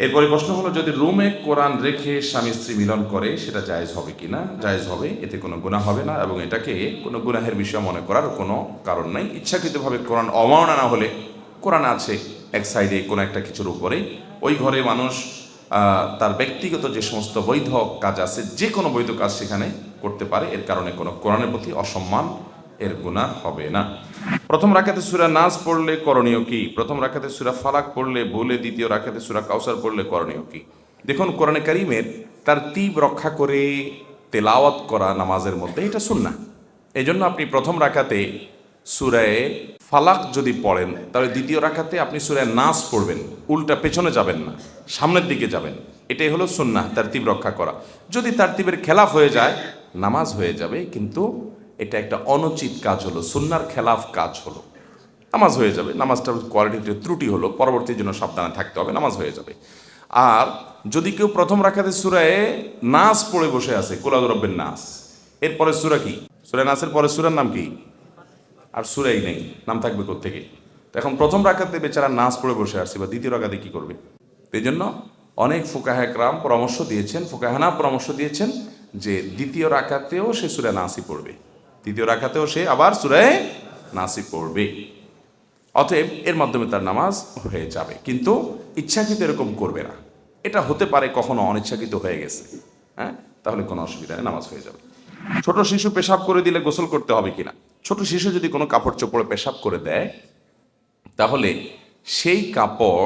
এরপরে প্রশ্ন হলো, যদি রুমে কোরআন রেখে স্বামী স্ত্রী মিলন করে সেটা জায়েজ হবে কিনা? জায়েজ হবে, এতে কোনো গুনাহ হবে না এবং এটাকে কোনো গুনাহের বিষয় মনে করার কোনো কারণ নাই। ইচ্ছাকৃতভাবে কোরআন অমাননা না হলে, কোরআন আছে এক সাইডে কোনো একটা কিছুর উপরে, ওই ঘরে মানুষ তার ব্যক্তিগত যে সমস্ত বৈধ কাজ আছে, যে কোনো বৈধ কাজ সেখানে করতে পারে, এর কারণে কোনো কোরআনের প্রতি অসম্মান এর গুনাহ হবে না। প্রথম রাকাতে সূরা নাস পড়লে করণীয় কি? প্রথম রাকাতে সূরা ফালাক পড়লে ভুলে দ্বিতীয় রাকাতে সূরা কাউসার পড়লে করণীয় কি? দেখুন, কোরআনে কারীমের তারতীব রক্ষা করে তেলাওয়াত করা নামাজের মধ্যে এটা সুন্নাহ। এই জন্য আপনি প্রথম রাকাতে সূরায়ে ফালাক যদি পড়েন, তাহলে দ্বিতীয় রাকাতে আপনি সূরায়ে নাস পড়বেন, উল্টা পেছনে যাবেন না, সামনের দিকে যাবেন। এটাই হলো সুন্নাহ, তারতীব রক্ষা করা। যদি তারতীবের খেলাফ হয়ে যায় নামাজ হয়ে যাবে, কিন্তু এটা একটা অনুচিত কাজ হলো, সুন্নাহর খেলাফ কাজ হলো, নামাজ হয়ে যাবে। নামাজটার কোয়ালিটিতে ত্রুটি হলো, পরবর্তীর জন্য সাবধানে থাকতে হবে, নামাজ হয়ে যাবে। আর যদি কেউ প্রথম রাকাতে সূরায়ে নাস পড়ে বসে আছে, কুল আউযু বিরাব্বিন নাস, এরপরে সূরা কি? সূরা নাসের পরে সূরার নাম কি? আর সূরাই নেই, নাম থাকবে কোত্থেকে? তো এখন প্রথম রাকাতে বেচারা নাস পড়ে বসে আসছে, বা দ্বিতীয় রাকাতে কি করবে? এই জন্য অনেক ফুকাহা একরাম পরামর্শ দিয়েছেন, ফুকাহানা পরামর্শ দিয়েছেন যে দ্বিতীয় রাকাতেও সে সূরা নাসই পড়বে, দ্বিতীয় রাকাতেও সে আবার সূরায়ে নাসই পড়বে। অতএব এর মাধ্যমে তার নামাজ হয়ে যাবে, কিন্তু ইচ্ছাকৃত এরকম করবে না। এটা হতে পারে কখনো অনিচ্ছাকৃত হয়ে গেছে, হ্যাঁ, তাহলে কোনো অসুবিধা নেই, নামাজ হয়ে যাবে। ছোট শিশু পেশাব করে দিলে গোসল করতে হবে কিনা? ছোট শিশু যদি কোনো কাপড় চোপড়ে পেশাব করে দেয়, তাহলে সেই কাপড়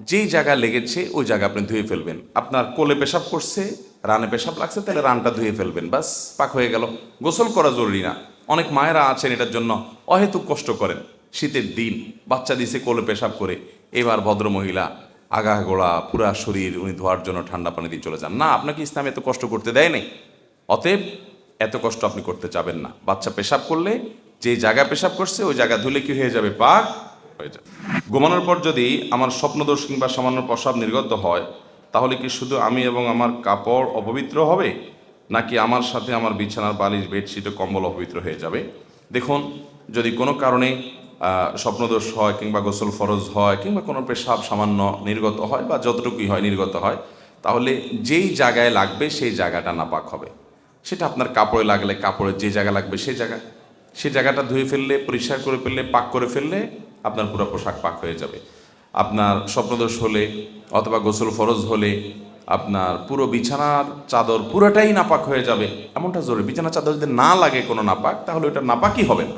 যেই জায়গায় লেগেছে ওই জায়গা আপনি ধুয়ে ফেলবেন। আপনার কোলে পেশাব করছে, রানে পেশাব লাগছে, তাহলে রানটা ধুয়ে ফেলবেন, বাস, পাক হয়ে গেল। গোসল করা জরুরি না। অনেক মায়েরা আছেন এটার জন্য অহেতুক কষ্ট করেন। শীতের দিন বাচ্চা দিছে কোলে পেশাব করে, এবার ভদ্রমহিলা আগা গোড়া পুরা শরীর উনি ধোয়ার জন্য ঠান্ডা পানি দিয়ে চলে যান। না, আপনাকে ইসলাম এত কষ্ট করতে দেয় নাই, অতএব এত কষ্ট আপনি করতে চাবেন না। বাচ্চা পেশাব করলে যে জায়গা পেশাব করছে ওই জায়গা ধুলে কি হয়ে যাবে? পাক হয়ে যাবে। ঘুমানোর পর যদি আমার স্বপ্নদোষ কিংবা সামান্য প্রস্রাব নির্গত হয়, তাহলে কি শুধু আমি এবং আমার কাপড় অপবিত্র হবে, নাকি আমার সাথে আমার বিছানার বালিশ, বেডশিট ও কম্বল অপবিত্র হয়ে যাবে? দেখুন, যদি কোনো কারণে স্বপ্নদোষ হয় কিংবা গোসল ফরজ হয় কিংবা কোনো পেশাব সামান্য নির্গত হয় বা যতটুকুই হয় নির্গত হয়, তাহলে যেই জায়গায় লাগবে সেই জায়গাটা নাপাক হবে। সেটা আপনার কাপড়ে লাগলে কাপড়ের যে জায়গা লাগবে সেই জায়গাটা ধুয়ে ফেললে, পরিষ্কার করে ফেললে, পাক করে ফেললে আপনার পুরো পোশাক পাক হয়ে যাবে। আপনার স্বপ্নদোষ হলে অথবা গোসল ফরজ হলে আপনার পুরো বিছানার চাদর পুরোটাই নাপাক হয়ে যাবে, এমনটা জরুরি। বিছানার চাদর যদি না লাগে কোনো নাপাক, তাহলে ওটা নাপাকই হবে না।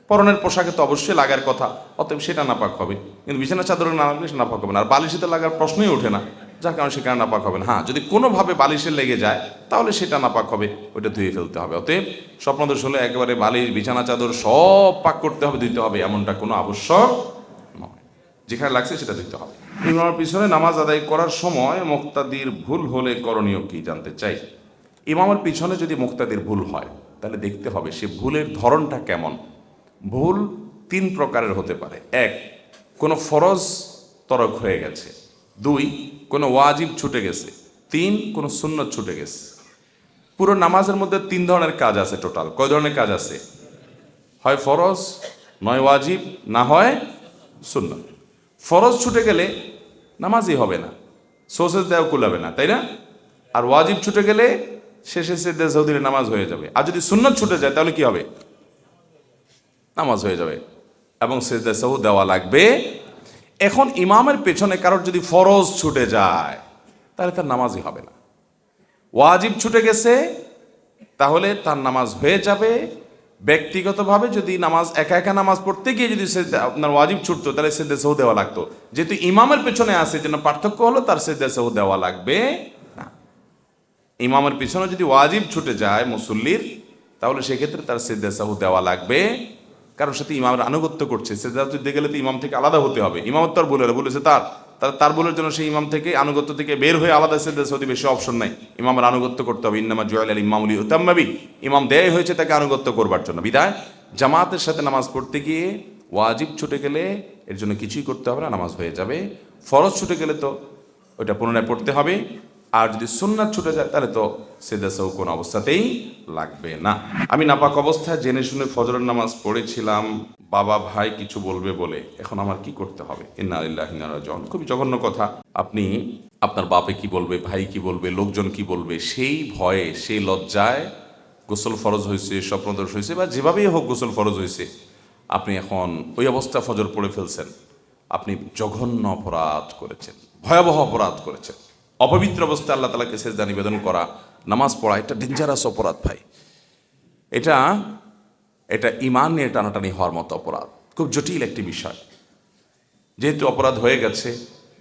পরনের পোশাকে তো অবশ্যই লাগার কথা, অতএব সেটা নাপাক হবে, কিন্তু বিছানার চাদরে না লাগলে সেটা নাপাক হবে না। আর বালিশিতে লাগার প্রশ্নই ওঠে না, যার কারণে সেখানে নাপাক হবে না। হ্যাঁ, যদি কোনোভাবে বালিশে লেগে যায় তাহলে সেটা নাপাক হবে, ওইটা ধুয়ে ফেলতে হবে। অতএব স্বপ্নদোষ হলে একেবারে বালিশ, বিছানা, চাদর সব পাক করতে হবে, ধুইতে হবে, এমনটা কোনো আবশ্যক নয়। যেখানে লাগছে সেটা ধুইতে হবে। ইমামের পিছনে নামাজ আদায় করার সময় মুক্তাদির ভুল হলে করণীয় কি জানতে চাই। ইমামের পিছনে যদি মুক্তাদির ভুল হয়, তাহলে দেখতে হবে সে ভুলের ধরনটা কেমন। ভুল তিন প্রকারের হতে পারে। এক, কোনো ফরজ তরক হয়ে গেছে। দুই, কোনো ওয়াজিব ছুটে গেছে। তিন, কোনো সুন্নত ছুটে গেছে। পুরো নামাজের মধ্যে তিন ধরনের কাজ আছে। টোটাল কয় ধরনের কাজ আছে? হয় ফরজ, নয় ওয়াজিব, না হয় সুন্নত। ফরজ ছুটে গেলে নামাজই হবে না, সোসেজ দেওয়া কুলাবে না, তাই না? আর ওয়াজিব ছুটে গেলে শেষে সেজদা সাহু দিলে নামাজ হয়ে যাবে। আর যদি সুন্নত ছুটে যায় তাহলে কি হবে? নামাজ হয়ে যাবে এবং সেজদা সাহু দেওয়া লাগবে। এখন ইমামের পেছনে কারোর যদি ফরজ ছুটে যায় তাহলে তার নামাজই হবে না। ওয়াজিব ছুটে গেছে তাহলে তার নামাজ হয়ে যাবে। ব্যক্তিগতভাবে যদি নামাজ একা একা নামাজ পড়তে গিয়ে যদি আপনার ওয়াজিব ছুটতো, তাহলে সেজদা সাহু দেওয়া লাগতো। যেহেতু ইমামের পেছনে আছে, যেন পার্থক্য হলো তার সেজদা সাহু দেওয়া লাগবে না। ইমামের পিছনে যদি ওয়াজিব ছুটে যায় মুসল্লির, তাহলে সেক্ষেত্রে তার সেজদা সাহু দেওয়া লাগবে, কারণ সাথে ইমামের আনুগত্য করছে। সেজদা দিতে গেলে তো ইমাম থেকে আলাদা হতে হবে। ইমামত তার ভুল হলে বলেছে তার ভুলের জন্য সেই ইমাম থেকে আনুগত্য থেকে বের হয়ে আলাদা সেজদা সাহু দিবে, বেশি অপশন নাই। ইমামের আনুগত্য করতে হবে। ইন্নামা জুইলা আল ইমামু লিইউতাম্মা বিহি, ইমাম দেয় হয়েছে তাকে আনুগত্য করবার জন্য। বিধায় জামাতের সাথে নামাজ পড়তে গিয়ে ওয়াজিব ছুটে গেলে এর জন্য কিছুই করতে হবে না, নামাজ হয়ে যাবে। ফরজ ছুটে গেলে তো ওইটা পুনরায় পড়তে হবে। আর যদি সুন্নাত ছুটে যায় তাহলে তো সেজদা সাহু কোনো অবস্থাতেই লাগবে না। আমি নাপাক অবস্থায় জেনে শুনে ফজরের নামাজ পড়েছিলাম, বাবা ভাই কিছু বলবে বলে, এখন আমার কি করতে হবে? ইন্না লিল্লাহি ওয়া ইন্না ইলাইহি রাজিউন। খুবই জঘন্য কথা। আপনি আপনার বাপে কি বলবে, ভাই কি বলবে, লোকজন কি বলবে, সেই ভয়ে, সেই লজ্জায় গোসল ফরজ হয়েছে, স্বপ্নদোষ হয়েছে, বা যেভাবেই হোক গোসল ফরজ হয়েছে, আপনি এখন ওই অবস্থা ফজর পড়ে ফেলছেন। আপনি জঘন্য অপরাধ করেছেন, ভয়াবহ অপরাধ করেছেন। অপবিত্র অবস্থায় আল্লাহ তাআলাকে সেজদা নিবেদন করা, নামাজ পড়া, এটা ডেঞ্জারাস অপরাধ ভাই। এটা ঈমান নিয়ে টানাটানি হওয়ার মতো অপরাধ, খুব জটিল একটি বিষয়। যেহেতু অপরাধ হয়ে গেছে,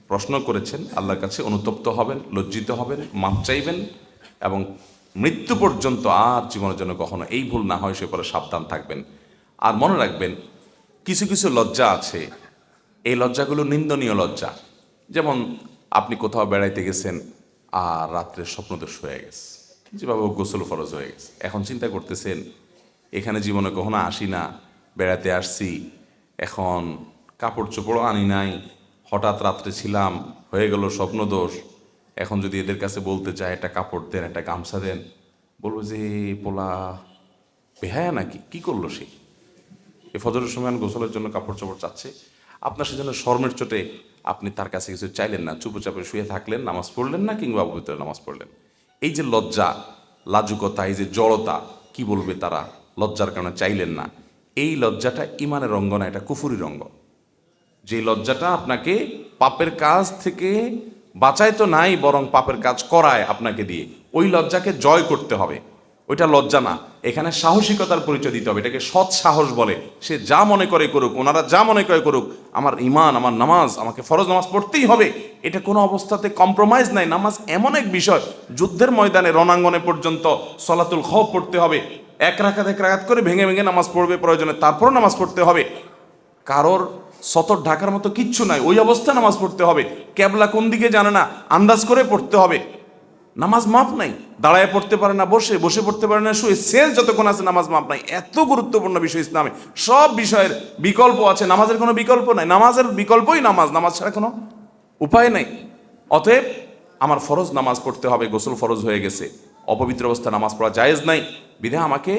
প্রশ্ন করেছেন, আল্লাহর কাছে অনুতপ্ত হবেন, লজ্জিত হবেন, মাপ চাইবেন, এবং মৃত্যু পর্যন্ত আর জীবনের জন্য কখনো এই ভুল না হয় সে পরে সাবধান থাকবেন। আর মনে রাখবেন, কিছু কিছু লজ্জা আছে, এই লজ্জাগুলো নিন্দনীয় লজ্জা। যেমন আপনি কোথাও বেড়াইতে গেছেন আর রাত্রে স্বপ্নদোষ হয়ে গেছে, যেভাবে গোসল ফরজ হয়ে গেছে, এখন চিন্তা করতেছেন এখানে জীবনে কখনো আসি না, বেড়াতে আসছি, এখন কাপড় চোপড়ও আনি নাই, হঠাৎ রাত্রে ছিলাম, হয়ে গেল স্বপ্নদোষ। এখন যদি এদের কাছে বলতে চায় একটা কাপড় দেন, একটা গামছা দেন, বলবো যে পোলা বেহায়া নাকি, কি করলো সে? এই ফজরের সময় গোসলের জন্য কাপড় চোপড় চাচ্ছে। আপনার সেজন্য শর্মের চোটে আপনি তার কাছে কিছু চাইলেন না, চুপচাপে শুয়ে থাকলেন, নামাজ পড়লেন না, কিংবা অপবিত্র নামাজ পড়লেন। এই যে লজ্জা, লাজুকতা, এই যে জড়তা, কি বলবে তারা, লজ্জার কারণে চাইলেন না, এই লজ্জাটা ইমানের অঙ্গ না, এটা কুফুরির অঙ্গ। যে লজ্জাটা আপনাকে পাপের কাজ থেকে বাঁচায় তো নাই, বরং পাপের কাজ করায় আপনাকে দিয়ে, ওই লজ্জাকে জয় করতে হবে। ওইটা লজ্জা না, এখানে সাহসিকতার পরিচয় দিতে হবে। এটাকে সৎ সাহস বলে। সে যা মনে করে করুক, ওনারা যা মনে করে করুক, আমার ইমান, আমার নামাজ, আমাকে ফরজ নামাজ পড়তেই হবে, এটা কোনো অবস্থাতে কম্প্রোমাইজ নাই। নামাজ এমন এক বিষয়, যুদ্ধের ময়দানে, রণাঙ্গনে পর্যন্ত সলাতুল খৌফ পড়তে হবে, এক রাকাত করে ভেঙে ভেঙে নামাজ পড়বে প্রয়োজনে, তারপরও নামাজ পড়তে হবে। কারোর সতর ঢাকার মতো কিচ্ছু নাই, ওই অবস্থায় নামাজ পড়তে হবে। ক্যাবলা কোন দিকে জানে না, আন্দাজ করে পড়তে হবে। নামাজ মাপ নাই, দাঁড়ায় পড়তে পারে না বসে, বসে পড়তে পারে না শুয়ে, শেষ যতক্ষণ আছে নামাজ মাপ নাই। এত গুরুত্বপূর্ণ বিষয় ইসলামে। সব বিষয়ের বিকল্প আছে, নামাজের কোনো বিকল্প নাই। নামাজের বিকল্পই নামাজ, নামাজ ছাড়া কোনো উপায় নাই। অতএব আমার ফরজ নামাজ পড়তে হবে, গোসল ফরজ হয়ে গেছে, অপবিত্র অবস্থায় নামাজ পড়া জায়েজ নাই, বিধায় আমাকে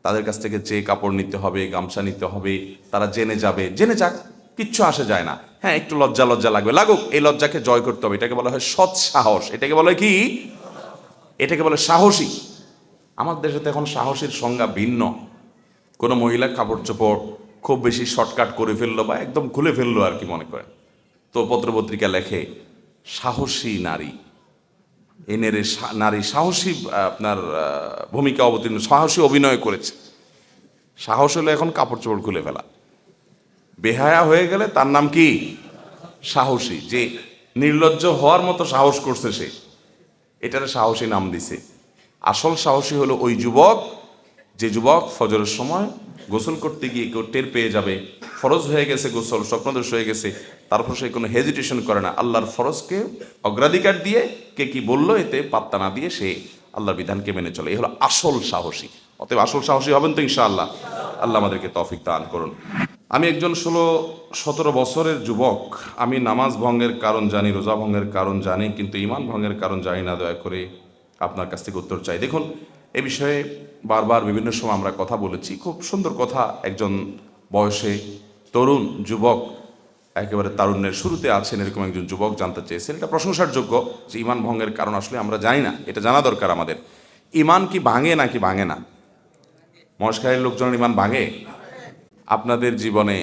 তাদের কাছ থেকে যে কাপড় নিতে হবে, গামছা নিতে হবে, তারা জেনে যাবে, জেনে যাক, কিচ্ছু আসে যায় না। হ্যাঁ, একটু লজ্জা লজ্জা লাগবে, লাগুক, এই লজ্জাকে জয় করতে হবে। এটাকে বলা হয় সৎ সাহস। এটাকে বলে কি? এটাকে বলে সাহসী। আমার দেশে তো এখন সাহসীর সংজ্ঞা ভিন্ন। কোনো মহিলা কাপড় চোপড় খুব বেশি শর্টকাট করে ফেললো বা একদম খুলে ফেললো আর কি মনে করেন, তো পত্রপত্রিকা লেখে সাহসী নারী, এনের নারী সাহসী আপনার ভূমিকা অবতীর্ণ, সাহসী অভিনয় করেছে। সাহস হলো এখন কাপড় চোপড় খুলে ফেলা। বেহায়া হয়ে গেলে তার নাম কি? সাহসী। যে নির্লজ্জ হওয়ার মতো সাহস করছে সে, এটার সাহসী নাম দিছে। আসল সাহসী হলো ওই যুবক, যে যুবক ফজরের সময় গোসল করতে গিয়ে কেউ টের পেয়ে যাবে, ফরজ হয়ে গেছে গোসল, স্বপ্নদোষ হয়ে গেছে, তারপর সে কোনো হেজিটেশন করে না, আল্লাহর ফরজকে অগ্রাধিকার দিয়ে কে কি বললো এতে পাত্তা না দিয়ে সে আল্লাহর বিধানকে মেনে চলে। এই হলো আসল সাহসী। অতএব আসল সাহসী হবেন তো ইনশাআল্লাহ। আল্লাহ আমাদেরকে তৌফিক দান করুন। আমি একজন 16-17 বছরের যুবক। আমি নামাজ ভঙ্গের কারণ জানি, রোজা ভঙ্গের কারণ জানি, কিন্তু ঈমান ভঙ্গের কারণ জানি না। দয়া করে আপনার কাছ থেকে উত্তর চাই। দেখুন, এ বিষয়ে বারবার বিভিন্ন সময় আমরা কথা বলেছি। খুব সুন্দর কথা। একজন বয়সে তরুণ যুবক, একেবারে তারুণ্যের শুরুতে আছেন, এরকম একজন যুবক জানতে চেয়েছেন। এটা প্রশংসার যোগ্য যে ঈমান ভঙ্গের কারণ আসলে আমরা জানি না, এটা জানা দরকার আমাদের। ঈমান কি ভাঙে নাকি ভাঙে না? মস্কারের লোকজনের ঈমান ভাঙে? আপনাদের জীবনে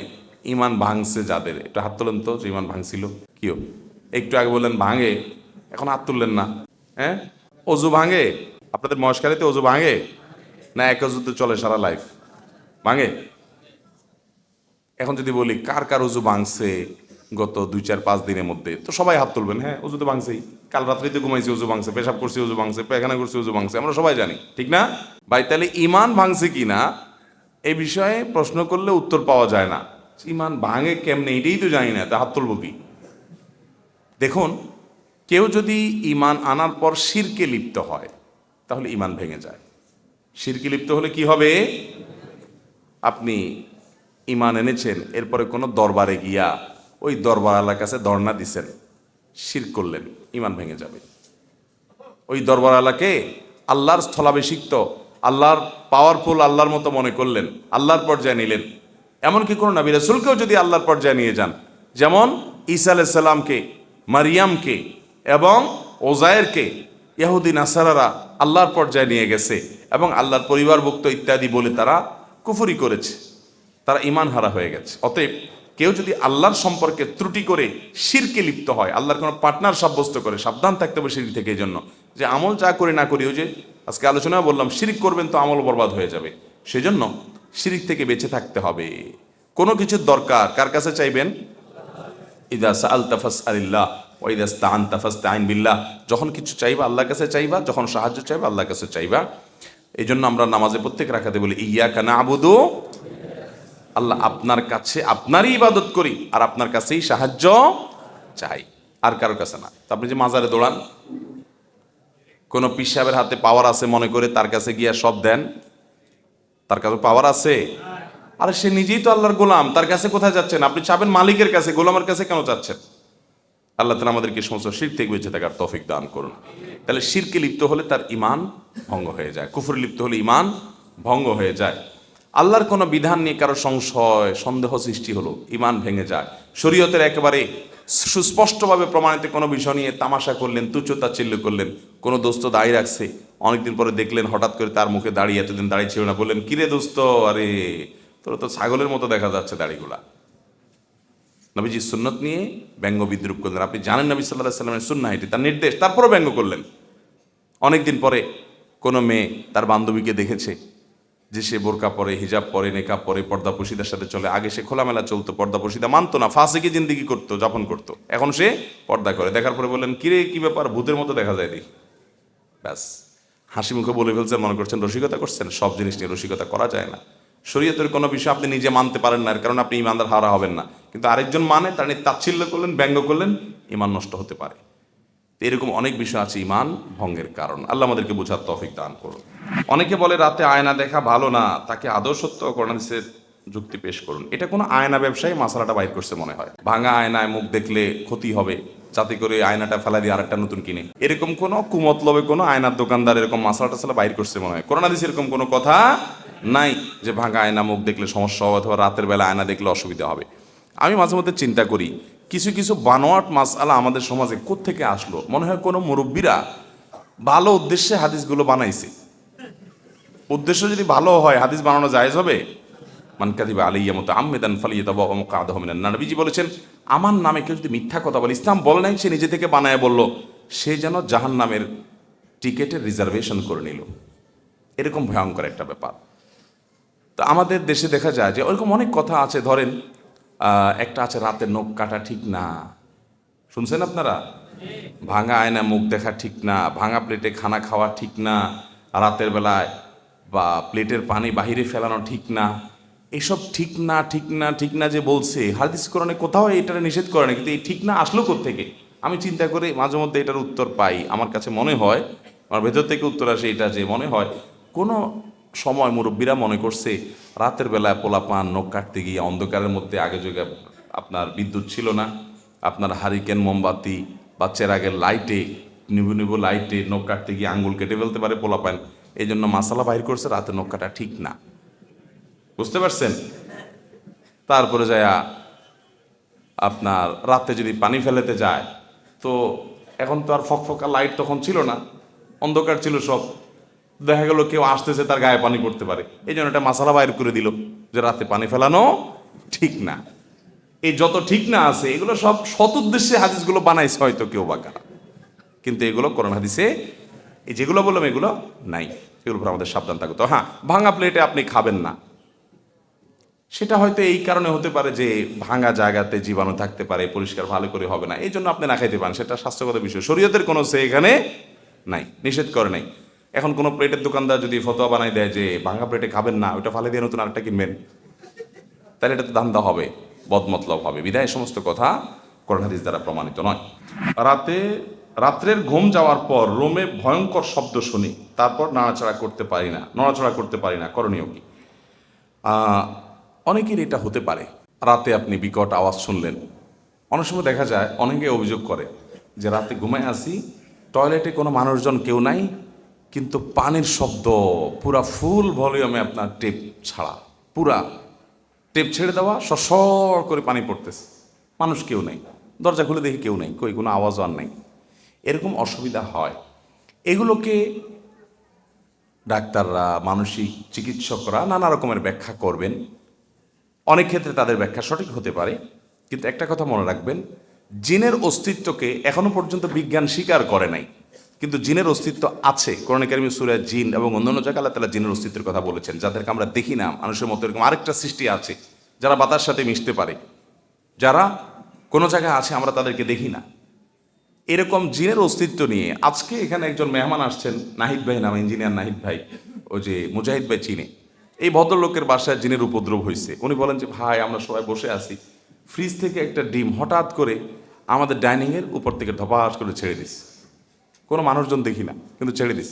ঈমান ভাঙছে যাদের, একটু হাত তোলেন তো, যে ঈমান ভাঙছিল। কিও একটু আগে বললেন ভাঙে, এখন হাত তুললেন না। হ্যাঁ, অজু ভাঙে? আপনাদের মস্কারিতে অজু ভাঙে না এক অজুতে চলে সারা লাইফ? ভাঙে। এখন যদি বলি কার কার অজু ভাঙছে গত 2-4-5 দিনের মধ্যে, তো সবাই হাত তুলবেন। হ্যাঁ, অজু তো ভাঙছেই, কাল রাত্রিতে ঘুমাইছি অজু ভাঙছে, পেশাব করছি অজু ভাঙছে, পায়খানা করছি অজু ভাঙছে, আমরা সবাই জানি, ঠিক না ভাই? তাহলে ঈমান ভাঙছে কি না এই বিষয়ে প্রশ্ন করলে উত্তর পাওয়া যায় না। ঈমান ভাঙে কেমনে এটাই তো জানি না, তা হাত তুলব কি? দেখুন, কেউ যদি ঈমান আনার পর শিরকে লিপ্ত হয় তাহলে ঈমান ভেঙে যায়। শিরকে লিপ্ত হলে কি হবে? আপনি ঈমান এনেছেন, এরপরে কোনো দরবারে গিয়া ওই দরবারওয়ালার কাছে ধর্ণা দিছেন, শিরক করলেন, ঈমান ভেঙে যাবে। ওই দরবারওয়ালাকে আল্লাহর স্থলাভিষিক্ত, আল্লাহর পাওয়ারফুল, আল্লাহর মতো মনে করলেন, আল্লাহর পর্যায়ে নিলেন। এমনকি কোনো নবী রাসূলকেও যদি আল্লাহর পর্যায়ে নিয়ে যান, যেমন ঈসা আলাইহিস সালামকে, মারিয়ামকে এবং ওজায়েরকে ইহুদি নাসারারা আল্লাহর পর্যায়ে নিয়ে গেছে এবং আল্লাহর পরিবারভুক্ত ইত্যাদি বলে তারা কুফরি করেছে, তারা ঈমান হারা হয়ে গেছে। অতএব কেউ যদি আল্লাহর সম্পর্কে ত্রুটি করে শিরকে লিপ্ত হয়, আল্লাহর কোনো পার্টনার সাব্যস্ত করে, সাবধান থাকতে হবে শিরক থেকে। এই জন্য যে আমল যা করি না করি, ওই যে আজকে আলোচনা বললাম, শিরক করবেন তো আমল বরবাদ হয়ে যাবে। সেজন্য শিরক থেকে বেঁচে থাকতে হবে। কোনো কিছুর দরকার কার কাছে চাইবেন? ইদা সাআলতা ফাসআলিল্লাহ ওয়া ইদা ইসতাআনতা ফাসতাঈন বিল্লাহ। যখন কিছু চাইবা আল্লাহর কাছে চাইবা, যখন সাহায্য চাইবা আল্লাহর কাছে চাইবা। এই জন্য আমরা নামাজে প্রত্যেক রাকাতে বলি ইয়াকা না'বুদু, আল্লাহ আপনার কাছে আপনারই ইবাদত করি আর আপনার কাছেই সাহায্য চাই, আর কারোর কাছে না। তো আপনি যে মাজারে দৌড়ান, কোনো পীর সাহেবের হাতে পাওয়ার আছে মনে করে তার কাছে গিয়া সব দেন, তার কাছে পাওয়ার আছে? আরে সে নিজেই তো আল্লাহর গোলাম, তার কাছে কোথায় যাচ্ছেন? আপনি চাবেন মালিকের কাছে, গোলামের কাছে কেন চাচ্ছেন? আল্লাহ তাআলা আমাদেরকে সমস্ত শিরক থেকে বেঁচে থাকার তৌফিক দান করুন। তাহলে শিরকে লিপ্ত হলে তার ঈমান ভঙ্গ হয়ে যায়, কুফরে লিপ্ত হলে ঈমান ভঙ্গ হয়ে যায়। আল্লাহর কোনো বিধান নিয়ে কারো সংশয় সন্দেহ সৃষ্টি হলো, ঈমান ভেঙে যায়। শরীয়তের একেবারে সুস্পষ্টভাবে প্রমাণিত কোনো বিষয় নিয়ে তামাশা করলেন, তুচ্ছতাচ্ছিল্য করলেন। কোনো দোস্ত দাড়ি রাখছে, অনেকদিন পরে দেখলেন হঠাৎ করে তার মুখে দাড়ি, এতদিন দাড়ি ছিল না, বললেন কিরে দোস্ত, আরে তোর তো ছাগলের মতো দেখা যাচ্ছে দাড়িগুলা। নবীজি সুন্নত নিয়ে ব্যঙ্গ বিদ্রুপ করলেন। আপনি জানেন নবী সাল্লাল্লাহু আলাইহি ওয়াসাল্লামের সুন্নাহ এটি, তার নির্দেশ, তারপরও ব্যঙ্গ করলেন। অনেকদিন পরে কোনো মেয়ে তার বান্ধবীকে দেখেছে যে সে বোরকা পরে, হিজাব পরে, নেকাব পরে, পর্দা পশিদার সাথে চলে। আগে সে খোলামেলা চলতো, পর্দা পশিদা মানতো না, ফাসিকি জিন্দেগি করতো, যাপন করতো। এখন সে পর্দা করে। দেখার পরে বললেন কিরে কি ব্যাপার, ভূতের মতো দেখা যায় দেখি। ব্যাস হাসি মুখে বলে ফেলছেন, মনে করছেন রসিকতা করছেন। সব জিনিস নিয়ে রসিকতা করা যায় না। শরীয়তের কোনো বিষয় আপনি নিজে মানতে পারেন না, এর কারণে আপনি ইমানদার হারা হবেন না। কিন্তু আরেকজন মানে, তার নিয়ে তাচ্ছিল্য করলেন, ব্যঙ্গ করলেন, ইমান নষ্ট হতে পারে। এরকম অনেক বিষয় আছে ইমান ভঙ্গের কারণ। আল্লাহ আমাদেরকে বোঝার তৌফিক দান করুন। অনেকে বলে রাতে আয়না দেখা ভালো না, তাকে আদৌ সত্য কোরআন হাদিসের যুক্তি পেশ করুন। এটা কোনো আয়না ব্যবসায়ী মাসালাটা বাইর করছে মনে হয়। ভাঙা আয়নায় মুখ দেখলে ক্ষতি হবে, যাতে করে আয়নাটা ফেলা দিয়ে আরেকটা নতুন কিনে, এরকম কোনো কুমতলবে কোনো আয়নার দোকানদার এরকম মাসালাটা সালা বাইর করছে মনে হয়। কোরআন হাদিসে এরকম কোনো কথা নাই যে ভাঙা আয়না মুখ দেখলে সমস্যা হবে অথবা রাতের বেলা আয়না দেখলে অসুবিধা হবে। আমি মাঝে মধ্যে চিন্তা করি, কিছু কিছু বানোয়াট মাসআলা আমাদের সমাজে কোত্থেকে আসলো। মনে হয় কোনো মুরব্বীরা ভালো উদ্দেশ্যে হাদিসগুলো বানাইছে। উদ্দেশ্য যদি ভালো হয় হাদিস বানানো জায়েজ হবে? মান কাযিবা আলাইয়া মুতাআম্মিদান ফালিয়াতাবাওয়া মাকআদাহু মিনান নার। নবীজি বলেছেন, আমার নামে কেউ যদি মিথ্যা কথা বলে, ইসলাম বলে নাই সে নিজে থেকে বানায় বলল, সে যেন জাহান্নামের টিকেটের রিজার্ভেশন করে নিল। এরকম ভয়ঙ্কর একটা ব্যাপার। তো আমাদের দেশে দেখা যায় যে ওরকম অনেক কথা আছে। ধরেন একটা আছে রাতে নখ কাটা ঠিক না, শুনছেন আপনারা? ভাঙা আয়না মুখ দেখা ঠিক না, ভাঙা প্লেটে খানা খাওয়া ঠিক না, রাতের বেলায় বা প্লেটের পানি বাহিরে ফেলানো ঠিক না। এসব ঠিক না ঠিক না ঠিক না যে বলছে, হাদিস কোরআনে কোথাও এটা নিষেধ করে না। কিন্তু এই ঠিক না আসলো কোত্থেকে? আমি চিন্তা করে মাঝে মধ্যে এটার উত্তর পাই। আমার কাছে মনে হয়, আমার ভেতর থেকে উত্তর আসে এটা যে মনে হয় কোনো সময় মুরব্বীরা মনে করছে রাতের বেলায় পোলাপান নখ কাটতে গিয়ে অন্ধকারের মধ্যে, আগে যুগে আপনার বিদ্যুৎ ছিল না, আপনার হারিকেন মোমবাতি বা চেরাগের লাইটে, নিবু নিবু লাইটে নখ কাটতে গিয়ে আঙ্গুল কেটে ফেলতে পারে পোলাপান। এই জন্য মাসালা বাইর করছে রাতে নখ কাটা ঠিক না। বুঝতে পারছেন? তারপরে যায় আপনার রাতে যদি পানি ফেলেতে যায়, তো এখন তো আর ফকফকা লাইট তখন ছিল না, অন্ধকার ছিল সব। দেখা গেল কেউ আসতেছে, তার গায়ে পানি পড়তে পারে। এই জন্য একটা মাসালা বাইর করে দিল যে রাতে পানি ফেলানো ঠিক না। এই যত ঠিক না আছে এগুলো সব সৎ উদ্দেশ্যে হাদিসগুলো বানাইছে হয়তো কেউ বা কারা, কিন্তু এগুলো কোরআন হাদিসে এই যেগুলো বললাম এগুলো নাই। এগুলোর উপর আমাদের সাবধান থাকতে। হ্যাঁ, ভাঙা প্লেটে আপনি খাবেন না, সেটা হয়তো এই কারণে হতে পারে যে ভাঙা জায়গাতে জীবাণু থাকতে পারে, পরিষ্কার ভালো করে হবে না, এই জন্য আপনি না খাইতে পারেন। সেটা স্বাস্থ্যগত বিষয়, শরীয়তের কোনো সে এখানে নাই, নিষেধ করে নাই। এখন কোনো প্লেটের দোকানদার যদি ফতোয়া বানাই দেয় যে ভাঙা প্লেটে খাবেন না, ওটা ফালে দিয়ে নতুন আরেকটা কিনবেন, তাহলে এটা তো ধান্দা হবে, বদমতলব হবে। বিধায় সমস্ত কথা কোরআন হাদিস দ্বারা প্রমাণিত নয়। রাত্রের ঘুম যাওয়ার পর রুমে ভয়ঙ্কর শব্দ শুনি, তারপর নড়াচড়া করতে পারি না, করণীয় কি? অনেকের এটা হতে পারে। রাতে আপনি বিকট আওয়াজ শুনলেন। অনেক সময় দেখা যায় অনেকে অভিযোগ করে যে রাতে ঘুমায় আসি, টয়লেটে কোনো মানুষজন কেউ নাই, কিন্তু পানির শব্দ পুরা ফুল ভলিউমে, আপনার টেপ ছাড়া, পুরা টেপ ছেড়ে দেওয়া, সসর করে পানি পড়তেছে, মানুষ কেউ নেই, দরজা খুলে দেখি কেউ নেই, কই কোনো আওয়াজও আর নেই। এরকম অসুবিধা হয়। এগুলোকে ডাক্তাররা, মানসিক চিকিৎসকরা নানা রকমের ব্যাখ্যা করবেন। অনেক ক্ষেত্রে তাদের ব্যাখ্যা সঠিক হতে পারে, কিন্তু একটা কথা মনে রাখবেন, জিনের অস্তিত্বকে এখনো পর্যন্ত বিজ্ঞান স্বীকার করে নাই, কিন্তু জিনের অস্তিত্ব আছে। কোরআনে কারিমে সূরা জিন এবং অন্যান্য জায়গায় আল্লাহ তাআলা জিনের অস্তিত্বের কথা বলেছেন, যাদেরকে আমরা দেখি না। মানুষের মতো এরকম আরেকটা সৃষ্টি আছে যারা বাতার সাথে মিশতে পারে, যারা কোনো জায়গায় আছে আমরা তাদেরকে দেখি না। এরকম জিনের অস্তিত্ব নিয়ে আজকে এখানে একজন মেহমান আসছেন, নাহিদ ভাই নাম, ইঞ্জিনিয়ার নাহিদ ভাই, ওই যে মুজাহিদ ভাই চিনে। এই ভদ্রলোকের বাসায় জিনের উপদ্রব হয়েছে। উনি বলেন যে ভাই, আমরা সবাই বসে আছি, ফ্রিজ থেকে একটা ডিম হঠাৎ করে আমাদের ডাইনিংয়ের উপর থেকে ধপাস করে ছেড়ে দিস, কোনো মানুষজন দেখি না, কিন্তু ছেড়ে দিস।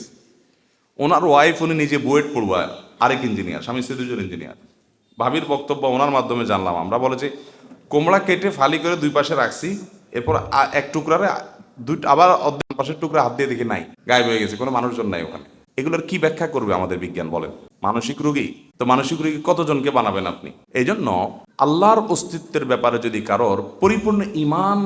ওনার ওয়াইফ, উনি নিজে বুয়েট পড়ুয়া, আরেক ইঞ্জিনিয়ার, স্বামী স্ত্রী দুজন ইঞ্জিনিয়ার। ভাবির বক্তব্য ওনার মাধ্যমে জানলাম আমরা, বলে যে কোমড়া কেটে ফালি করে দুই পাশে রাখছি, এরপর এক টুকরারে আবার অর্ধেক পাশের টুকরা হাত দিয়ে দেখি নাই, গায়েব হয়ে গেছে, কোনো মানুষজন নাই ওখানে। এগুলোর কি ব্যাখ্যা করবে আমাদের বিজ্ঞান বলেন? মানসিক রোগী তো, মানসিক রোগী কতজনকে বানাবেন আপনি? এই জন্য আল্লাহর অস্তিত্বের ব্যাপারে যদি কারোর পরিপূর্ণ ঈমান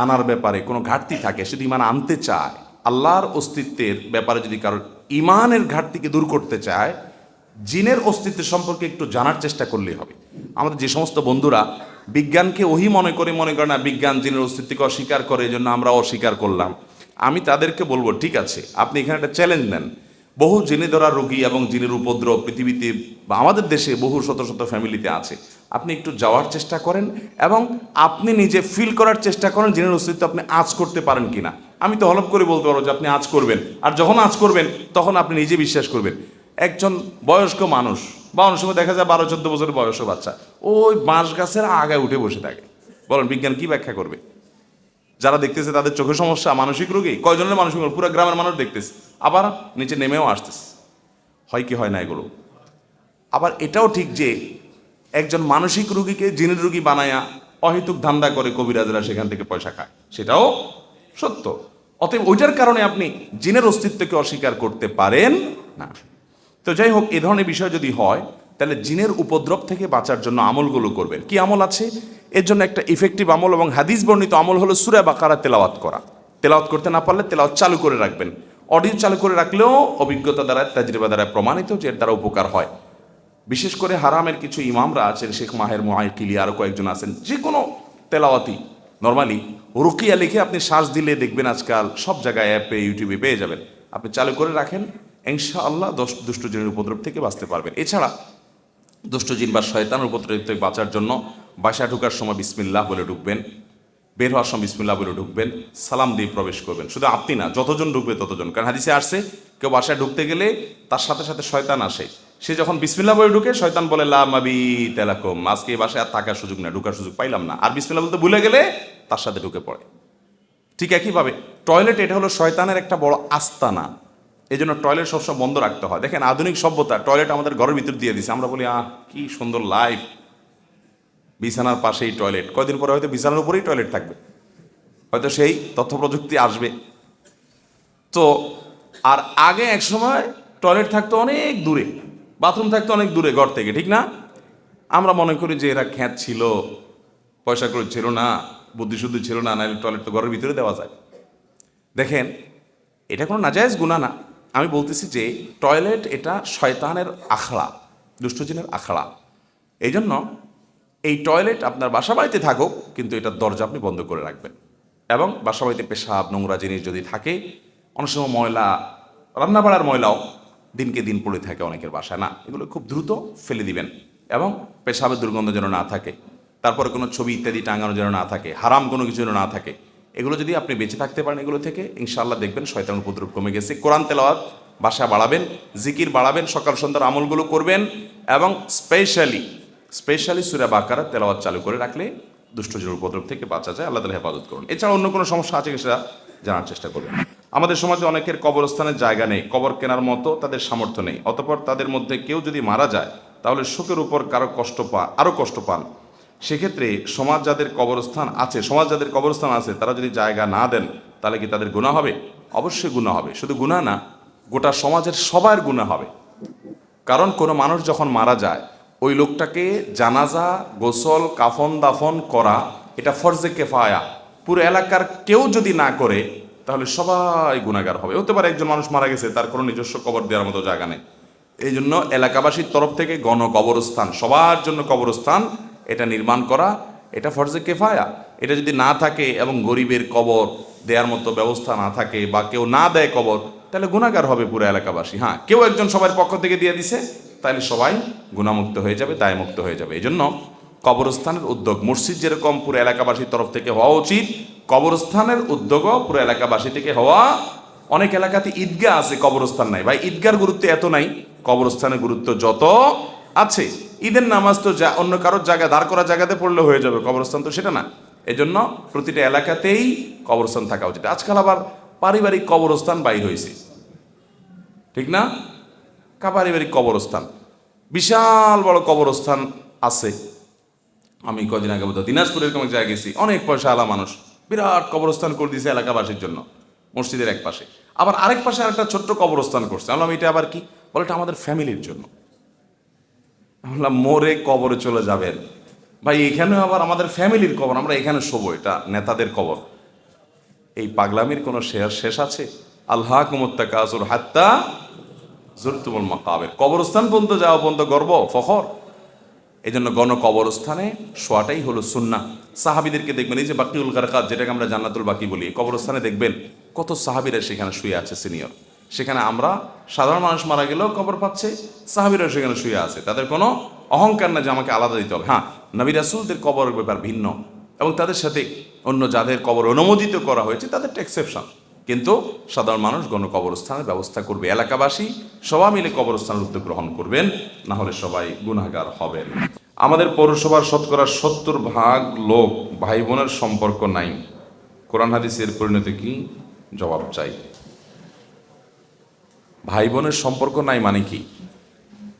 আনার ব্যাপারে কোনো ঘাটতি থাকে, শুধু ঈমান আনতে চায়, আল্লাহর অস্তিত্বের ব্যাপারে যদি কারোর ঈমানের ঘাটতিকে দূর করতে চায়, জিনের অস্তিত্ব সম্পর্কে একটু জানার চেষ্টা করলেই হবে। আমাদের যে সমস্ত বন্ধুরা বিজ্ঞানকে ওহি মনে করে না, বিজ্ঞান জিনের অস্তিত্বকে অস্বীকার করে, এই জন্য আমরা অস্বীকার করলাম, আমি তাদেরকে বলবো, ঠিক আছে, আপনি এখানে একটা চ্যালেঞ্জ নেন। বহু জিনে ধরা রোগী এবং জিনের উপদ্রব পৃথিবীতে বা আমাদের দেশে বহু শত শত ফ্যামিলিতে আছে। আপনি একটু যাওয়ার চেষ্টা করেন এবং আপনি নিজে ফিল করার চেষ্টা করেন জিনের অস্তিত্ব আপনি আঁচ করতে পারেন কিনা। আমি তো হলপ করে বলতে পারবো যে আপনি আঁচ করবেন, আর যখন আঁচ করবেন তখন আপনি নিজে বিশ্বাস করবেন। একজন বয়স্ক মানুষ বা অনেক সময় দেখা যায় 12-14 বছরের বয়স্ক বাচ্চা ওই বাঁশ গাছের আগায় উঠে বসে থাকে, বলেন বিজ্ঞান কি ব্যাখ্যা করবে? যারা দেখতেছে তাদের চোখের সমস্যা, মানসিক রোগী কয়জনের মানসিক রোগ, পুরো গ্রামের মানুষ দেখতেছে, আবার নিচে নেমেও আসতেছে। হয় কি হয় না এগুলো? আবার এটাও ঠিক যে একজন মানসিক রোগীকে জিনের রোগী বানায়া অহেতুক ধান্দা করে কবিরাজরা, সেখান থেকে পয়সা খায়, সেটাও সত্য। অতএব ওইটার কারণে আপনি জিনের অস্তিত্বকে অস্বীকার করতে পারেন না। তো যাই হোক, এ ধরনের বিষয় যদি হয়, তাহলে জিনের উপদ্রব থেকে বাঁচার জন্য আমলগুলো করবেন। কি আমল আছে এর জন্য? একটা ইফেক্টিভ আমল এবং হাদিস বর্ণিত আমল হলো সূরা বাকারা তেলাওয়াত করা। তেলাওয়াত করতে না পারলে তেলাওয়াত চালু করে রাখবেন। অডিও চালু করে রাখলেও অভিজ্ঞতা দ্বারা, তাজরিবা দ্বারা প্রমাণিত যে এর দ্বারা উপকার হয়। বিশেষ করে হারামের কিছু ইমামরা আছেন, শেখ মাহের মুআইকিলি আরও কয়েকজন আছেন, যে কোনো তেলাওয়াতি নর্মালি রুকিয়া লিখে আপনি শ্বাস দিলে দেখবেন আজকাল সব জায়গায় অ্যাপে, ইউটিউবে পেয়ে যাবেন। আপনি চালু করে রাখেন, ইনশাআল্লাহ দুষ্ট জিনের উপদ্রব থেকে বাঁচতে পারবেন। এছাড়া দুষ্ট জিন বা শয়তানের উপদ্রব থেকে বাঁচার জন্য বাসা ঢোকার সময় বিসমিল্লাহ বলে ঢুকবেন, বের হওয়ার সময় বিসমিল্লাহ বলে ঢুকবেন, সালাম দিয়ে প্রবেশ করবেন। শুধু আপনি না, যতজন ঢুকবে ততজন। কারণ হাদিসে আসছে, কেউ বাসায় ঢুকতে গেলে তার সাথে সাথে শয়তান আসে। সে যখন বিসমিল্লাহ বলে ঢুকে, শয়তান বলে লা মাবিত লাকুম, আজকে এই বাসায় আর থাকার সুযোগ না, ঢুকার সুযোগ পাইলাম না। আর বিসমিল্লাহ বলতে ভুলে গেলে তার সাথে ঢুকে পড়ে। ঠিক একইভাবে টয়লেট, এটা হলো শয়তানের একটা বড় আস্তানা। এই জন্য টয়লেট সবসময় বন্ধ রাখতে হয়। দেখেন আধুনিক সভ্যতা টয়লেট আমাদের ঘরের ভিতর দিয়ে দিছে, আমরা বলি কি সুন্দর লাইফ, বিছানার পাশেই টয়লেট। কয়দিন পরে হয়তো বিছানার উপরেই টয়লেট থাকবে, হয়তো সেই তথ্য প্রযুক্তি আসবে। তো আর আগে এক সময় টয়লেট থাকতো অনেক দূরে, বাথরুম থাকতো অনেক দূরে ঘর থেকে, ঠিক না? আমরা মনে করি যে এরা খ্যাত ছিল, পয়সা করে ছিল না, বুদ্ধিশুদ্ধি ছিল না, নাহলে টয়লেট তো ঘরের ভিতরে দেওয়া যায়। দেখেন, এটা কোনো নাজায়েজ গুনাহ না। আমি বলতেছি যে টয়লেট এটা শয়তানের আখড়া, দুষ্টজিনের আখড়া। এই জন্য এই টয়লেট আপনার বাসা বাড়িতে থাকুক, কিন্তু এটার দরজা আপনি বন্ধ করে রাখবেন। এবং বাসা বাড়িতে পেশাব, নোংরা জিনিস যদি থাকে, অনেক সময় ময়লা, রান্নাবাড়ার ময়লাও দিনকে দিন পড়ে থাকে অনেকের বাসায়, না, এগুলো খুব দ্রুত ফেলে দিবেন। এবং পেশাবের দুর্গন্ধ যেন না থাকে, তারপরে কোনো ছবি ইত্যাদি টাঙানো যেন না থাকে, হারাম কোনো কিছু যেন না থাকে। এগুলো যদি আপনি বেঁচে থাকতে পারেন এগুলো থেকে, ইনশাআল্লাহ দেখবেন শয়তানের উপদ্রব কমে গেছে। কোরআন তেলাওয়াত বাসা বাড়াবেন, জিকির বাড়াবেন, সকাল সন্ধ্যার আমলগুলো করবেন, এবং স্পেশালি সূরা বাকারা তেলাওয়াত চালু করে রাখলে দুষ্টজিনের উপদ্রব থেকে বাঁচা যায়। আল্লাহ তাআলা হেফাজত করুন। এছাড়া অন্য কোনো সমস্যা আছে সেটা জানার চেষ্টা করবেন। আমাদের সমাজে অনেকের কবরস্থানের জায়গা নেই, কবর কেনার মতো তাদের সামর্থ্য নেই। অতঃপর তাদের মধ্যে কেউ যদি মারা যায়, তাহলে শোকের উপর আরও কষ্ট পান। সেক্ষেত্রে সমাজ যাদের কবরস্থান আছে তারা যদি জায়গা না দেন, তাহলে কি তাদের গুনাহ হবে? অবশ্যই গুনাহ হবে। শুধু গুনাহ না, গোটা সমাজের সবার গুনাহ হবে। কারণ কোনো মানুষ যখন মারা যায়, ওই লোকটাকে জানাজা, গোসল, কাফন দাফন করা এটা ফরজে কেফায়া। পুরো এলাকার কেউ যদি না করে তাহলে সবাই গুনাহগার হবে। হতে পারে একজন মানুষ মারা গেছে, তার কোনো নিজস্ব কবর দেওয়ার মতো জায়গা নেই, এই জন্য এলাকাবাসীর তরফ থেকে গণ কবরস্থান, সবার জন্য কবরস্থান এটা নির্মাণ করা, এটা ফরজে কেফায়া। এটা যদি না থাকে এবং গরিবের কবর দেওয়ার মতো ব্যবস্থা না থাকে বা কেউ না দেয় কবর, তাহলে গুনাহগার হবে পুরো এলাকাবাসী। হ্যাঁ, কেউ একজন সবার পক্ষ থেকে দিয়ে দিছে, তাহলে সবাই গুনাহমুক্ত হয়ে যাবে, দায়মুক্ত হয়ে যাবে। এই জন্য কবরস্থানের উদ্যোগ মসজিদ যেরকম পুরো এলাকাবাসীর তরফ থেকে হওয়া উচিত, কবরস্থানের উদ্যোগও পুরো এলাকাবাসী থেকে হওয়া। অনেক এলাকাতে ঈদগাহ আছে, কবরস্থান নাই। ভাই, ঈদগার গুরুত্ব এত নাই, কবরস্থানের গুরুত্ব যত আছে। ঈদের নামাজ তো যা অন্য কারোর জায়গায় দাঁড় করা জায়গাতে পড়লে হয়ে যাবে, কবরস্থান তো সেটা না। এই জন্য প্রতিটা এলাকাতেই কবরস্থান থাকা উচিত। আজকাল আবার পারিবারিক কবরস্থান বাইর হয়েছে, ঠিক না? পারিবারিক কবরস্থান, বিশাল বড় কবরস্থান আছে। আমি কদিন আগে বোধহয় দিনাজপুরের কোনো জায়গায় গেছি, অনেক পয়সা আলা মানুষ বিরাট কবরস্থান করে দিয়েছে এলাকাবাসীর জন্য, মসজিদের এক পাশে। আবার আরেক পাশে আরেকটা ছোট্ট কবরস্থান করছে। আমি বললাম এটা আবার কি? বলে এটা আমাদের ফ্যামিলির জন্য। আমি বললাম মরে কবরে চলে যাবেন ভাই, এখানেও আবার আমাদের ফ্যামিলির কবর, আমরা এখানে শোবো, এটা নেতাদের কবর। এই পাগলামির কোনো শেষ আছে? আল্লাহকুমুত তাকাসুর হাত্তা যুরতুমুল মাকাবির। কবরস্থান পর্যন্ত যাওয়া পর্যন্ত গর্ব, ফখর। এই জন্য গণ কবরস্থানে শোয়াটাই হলো সুন্নাহ। সাহাবীদেরকে দেখবেন, এই যে বাকিউল গারকাত, যেটাকে আমরা জান্নাতুল বাকি বলি, কবরস্থানে দেখবেন কত সাহাবীরা সেখানে শুয়ে আছে সিনিয়র। সেখানে আমরা সাধারণ মানুষ মারা গেলেও কবর পাচ্ছে, সাহাবীরা সেখানে শুয়ে আছে। তাদের কোনো অহংকার না যে আমাকে আলাদা দিতে হবে। হ্যাঁ, নবী রাসূলদের কবরের ব্যাপার ভিন্ন, এবং তাদের সাথে অন্য যাদের কবর অনুমোদিত করা হয়েছে তাদেরটা এক্সেপশন। কিন্তু সাধারণ মানুষ গণ কবরস্থানের ব্যবস্থা করবে, এলাকাবাসী সবাই মিলে কবরস্থানের উদ্যোগ গ্রহণ করবেন, না হলে সবাই গুনাহগার হবেন। আমাদের পৌরসভার শতকরা 70% লোক ভাই বোনের সম্পর্ক নাই, কোরআন হাদিসের পরিণতি কি? জবাব চাই। ভাই বোনের সম্পর্ক নাই মানে কি?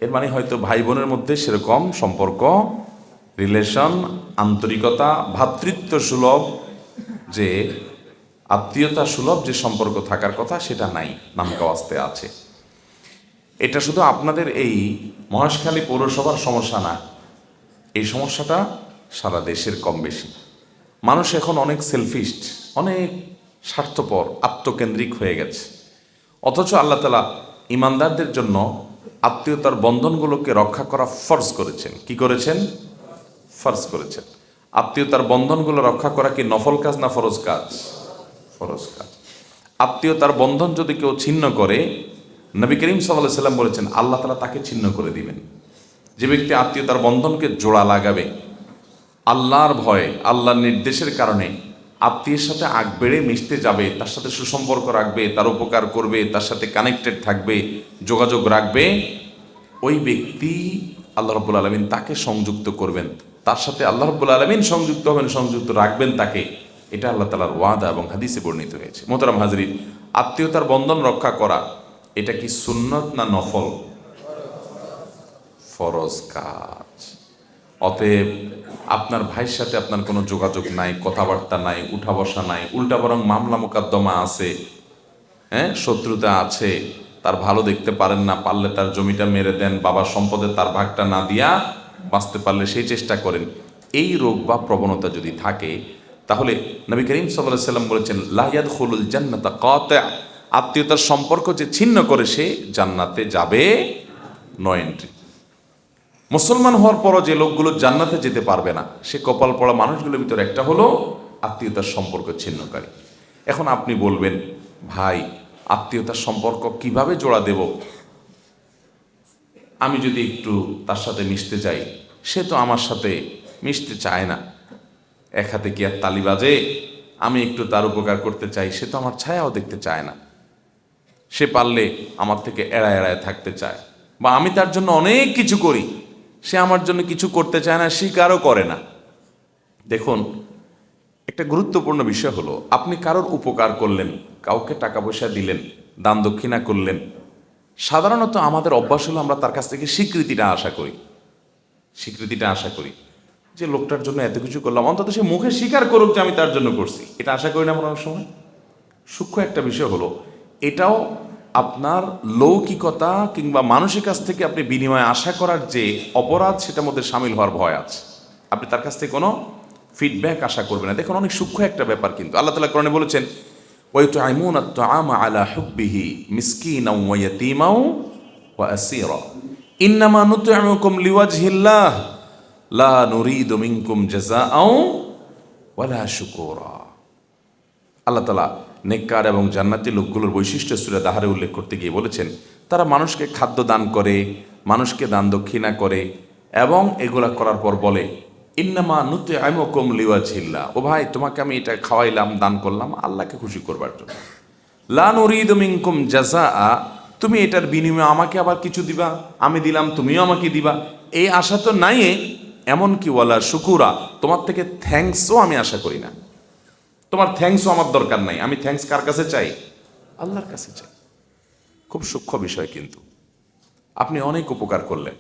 এর মানে হয়তো ভাই বোনের মধ্যে সেরকম সম্পর্ক, রিলেশন, আন্তরিকতা, ভ্রাতৃত্ব সুলভ, যে আত্মীয়তা সুলভ যে সম্পর্ক থাকার কথা সেটা নাই, নামকাওয়াস্তে আছে। এটা শুধু আপনাদের এই মহেশখালী পৌরসভার সমস্যা না, এই সমস্যাটা সারা দেশের কম বেশি। মানুষ এখন অনেক সেলফিস্ট, অনেক স্বার্থপর, আত্মকেন্দ্রিক হয়ে গেছে। অথচ আল্লাহ তাআলা ইমানদারদের জন্য আত্মীয়তার বন্ধনগুলোকে রক্ষা করা ফরজ করেছেন। কি করেছেন? ফরজ করেছেন। আত্মীয়তার বন্ধনগুলো রক্ষা করা কি নফল কাজ না ফরজ কাজ? ফরজ কাজ। আত্মীয়তার বন্ধন যদি কেউ ছিন্ন করে, নবী করিম সাল্লাল্লাহু আলাইহি ওয়াসাল্লাম বলেছেন আল্লাহ তাআলা তাকে ছিন্ন করে দিবেন। যে ব্যক্তি আত্মীয়তার বন্ধনকে জোড়া লাগাবে আল্লাহর ভয়ে, আল্লাহর নির্দেশের কারণে, আত্মীয়ের সাথে আগ বেড়ে মিশতে যাবে, তার সাথে সুসম্পর্ক রাখবে, তার উপকার করবে, তার সাথে কানেক্টেড থাকবে, যোগাযোগ রাখবে, ওই ব্যক্তি আল্লাহ রাব্বুল আলামিন তাকে সংযুক্ত করবেন, তার সাথে আল্লাহ রাব্বুল আলামিন সংযুক্ত হবেন, সংযুক্ত রাখবেন তাকে। এটা আল্লাহ তাআলার ওয়াদা এবং হাদিসে বর্ণিত হয়েছে। মোহতারাম হাজরিন, আত্মীয়তার বন্ধন রক্ষা করা এটা কি সুন্নত না নফল? ফরজ কাজ। অতএব আপনার ভাইয়ের সাথে আপনার কোনো যোগাযোগ নাই, কথাবার্তা নাই, উঠা বসা নাই, উল্টা বরং মামলা মোকদ্দমা আছে, হ্যাঁ, শত্রুতা আছে, তার ভালো দেখতে পারেন না, পারলে তার জমিটা মেরে দেন, বাবার সম্পদে তার ভাগটা না দিয়া বাঁচতে পারলে সেই চেষ্টা করেন। এই রোগ বা প্রবণতা যদি থাকে, তাহলে নবী করিম সাল্লাল্লাহু আলাইহি ওয়াসাল্লাম বলেছেন লা ইয়াদখুলুল জান্নাতা কাতি', আত্মীয়তার সম্পর্ক যে ছিন্ন করে সে জান্নাতে যাবে নো এন্ট্রি। মুসলমান হওয়ার পরও যে লোকগুলো জান্নাতে যেতে পারবে না, সে কপাল পড়া মানুষগুলোর ভিতরে একটা হলো আত্মীয়তার সম্পর্ক ছিন্নকারী। এখন আপনি বলবেন, ভাই আত্মীয়তার সম্পর্ক কিভাবে জোড়া দেব? আমি যদি একটু তার সাথে মিশতে চাই, সে তো আমার সাথে মিশতে চায় না। এক হাতে কি আর তালি বাজে? আমি একটু তার উপকার করতে চাই, সে তো আমার ছায়াও দেখতে চায় না। সে পারলে আমার থেকে এড়ায় এড়ায় থাকতে চায়, বা আমি তার জন্য অনেক কিছু করি, সে আমার জন্য কিছু করতে চায় না, স্বীকারও করে না। দেখুন, একটা গুরুত্বপূর্ণ বিষয় হলো, আপনি কারোর উপকার করলেন, কাউকে টাকা পয়সা দিলেন, দান দক্ষিণা করলেন, সাধারণত আমাদের অভ্যাস হলো আমরা তার কাছ থেকে স্বীকৃতিটা আশা করি। স্বীকৃতিটা আশা করি যে লোকটার জন্য এত কিছু করলাম, অন্তত সে মুখে স্বীকার করুক যে আমি তার জন্য করছি। এটা আশা করি না আমরা অনেক সময়? সূক্ষ্ম একটা বিষয় হলো, এটাও আপনার লৌকিকতা কিংবা মানুষের কাছ থেকে আপনি বিনিময় আশা করার যে অপরাধ, সেটার মধ্যে সামিল হওয়ার ভয় আছে। আপনি তার কাছ থেকে কোনো ফিডব্যাক আশা করবেন না। দেখুন, অনেক সূক্ষ্ম একটা ব্যাপার কিন্তু। আল্লাহ তাআলা কোরআনে বলেছেন, ওয়ায়ুতআইমুনা আত-তাআমা আলা হুব্বিহি মিসকিনাও ওয়া ইয়াতীমাও ওয়া আসীরা ইন্নামা নুত'iমুকুম লিওয়াজহিল্লাহ লা নুরিদু মিনকুম জাযাআও ওয়ালা শুকুরা। আল্লাহ তাআলা নেককার এবং জান্নাতি লোকগুলোর বৈশিষ্ট্য সূরা দাহরে উল্লেখ করতে গিয়ে বলেছেন, তারা মানুষকে খাদ্য দান করে, মানুষকে দান দক্ষিণা করে, এবং এগুলা করার পর বলে, ইন্নামা নুতইমুকুম লিওয়াজহিল্লাহ, ও ভাই তোমাকে আমি এটা খাওয়াইলাম, দান করলাম আল্লাহকে খুশি করবার জন্য। লা নুরিদু মিনকুম জাযাআ, তুমি এটার বিনিময়ে আমাকে আবার কিছু দিবা, আমি দিলাম তুমিও আমাকে দিবা, এই আশা তো নাই। এমনকি ওয়ালা শুকুরা, তোমার থেকে থ্যাঙ্কসও আমি আশা করি না। তোমার থ্যাঙ্কসও আমার দরকার নাই। আমি থ্যাঙ্কস কার কাছে চাই? আল্লাহর কাছে চাই। খুব সূক্ষ্ম বিষয় কিন্তু। আপনি অনেক উপকার করলেন,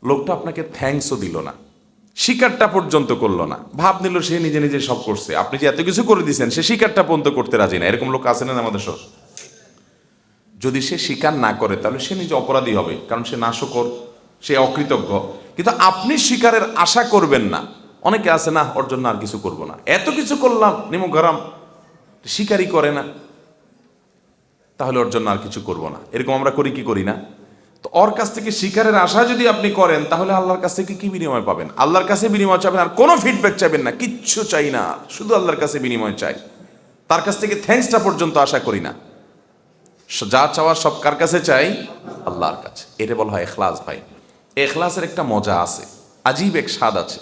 লোকটা আপনাকে থ্যাঙ্কসও দিল না, স্বীকারটা পর্যন্ত করলো না, ভাব নিল সে নিজে নিজে সব করছে। আপনি যে এত কিছু করে দিয়েছেন, সে স্বীকারটা পর্যন্ত করতে রাজি না। এরকম লোক আছে না আমাদের সব? যদি সে স্বীকার না করে, তাহলে সে নিজে অপরাধী হবে, কারণ সে নাশকর, সে অকৃতজ্ঞ। কিন্তু আপনি স্বীকারের আশা করবেন না। অনেকে আছে, না ওর জন্য আর কিছু করবো না, এত কিছু করলাম, নিমক গরম, স্বীকারই করে না, তাহলে ওর জন্য আর কিছু করবো না। এরকম আমরা করি কি করি না? তো ওর কাছ থেকে স্বীকারের আশা যদি আপনি করেন, তাহলে আল্লাহর কাছ থেকে কি বিনিময় পাবেন? আল্লাহর কাছে বিনিময় চাবেন, আর কোনো ফিডব্যাক চাইবেন না, কিচ্ছু চাই না, শুধু আল্লাহর কাছে বিনিময় চাই। তার কাছ থেকে থ্যাঙ্কসটা পর্যন্ত আশা করি না। যা চাওয়ার সব কার কাছে চাই? আল্লাহর কাছে। এটা বলা হয় ইখলাস। ভাই, ইখলাসের একটা মজা আছে, আজীব এক স্বাদ আছে।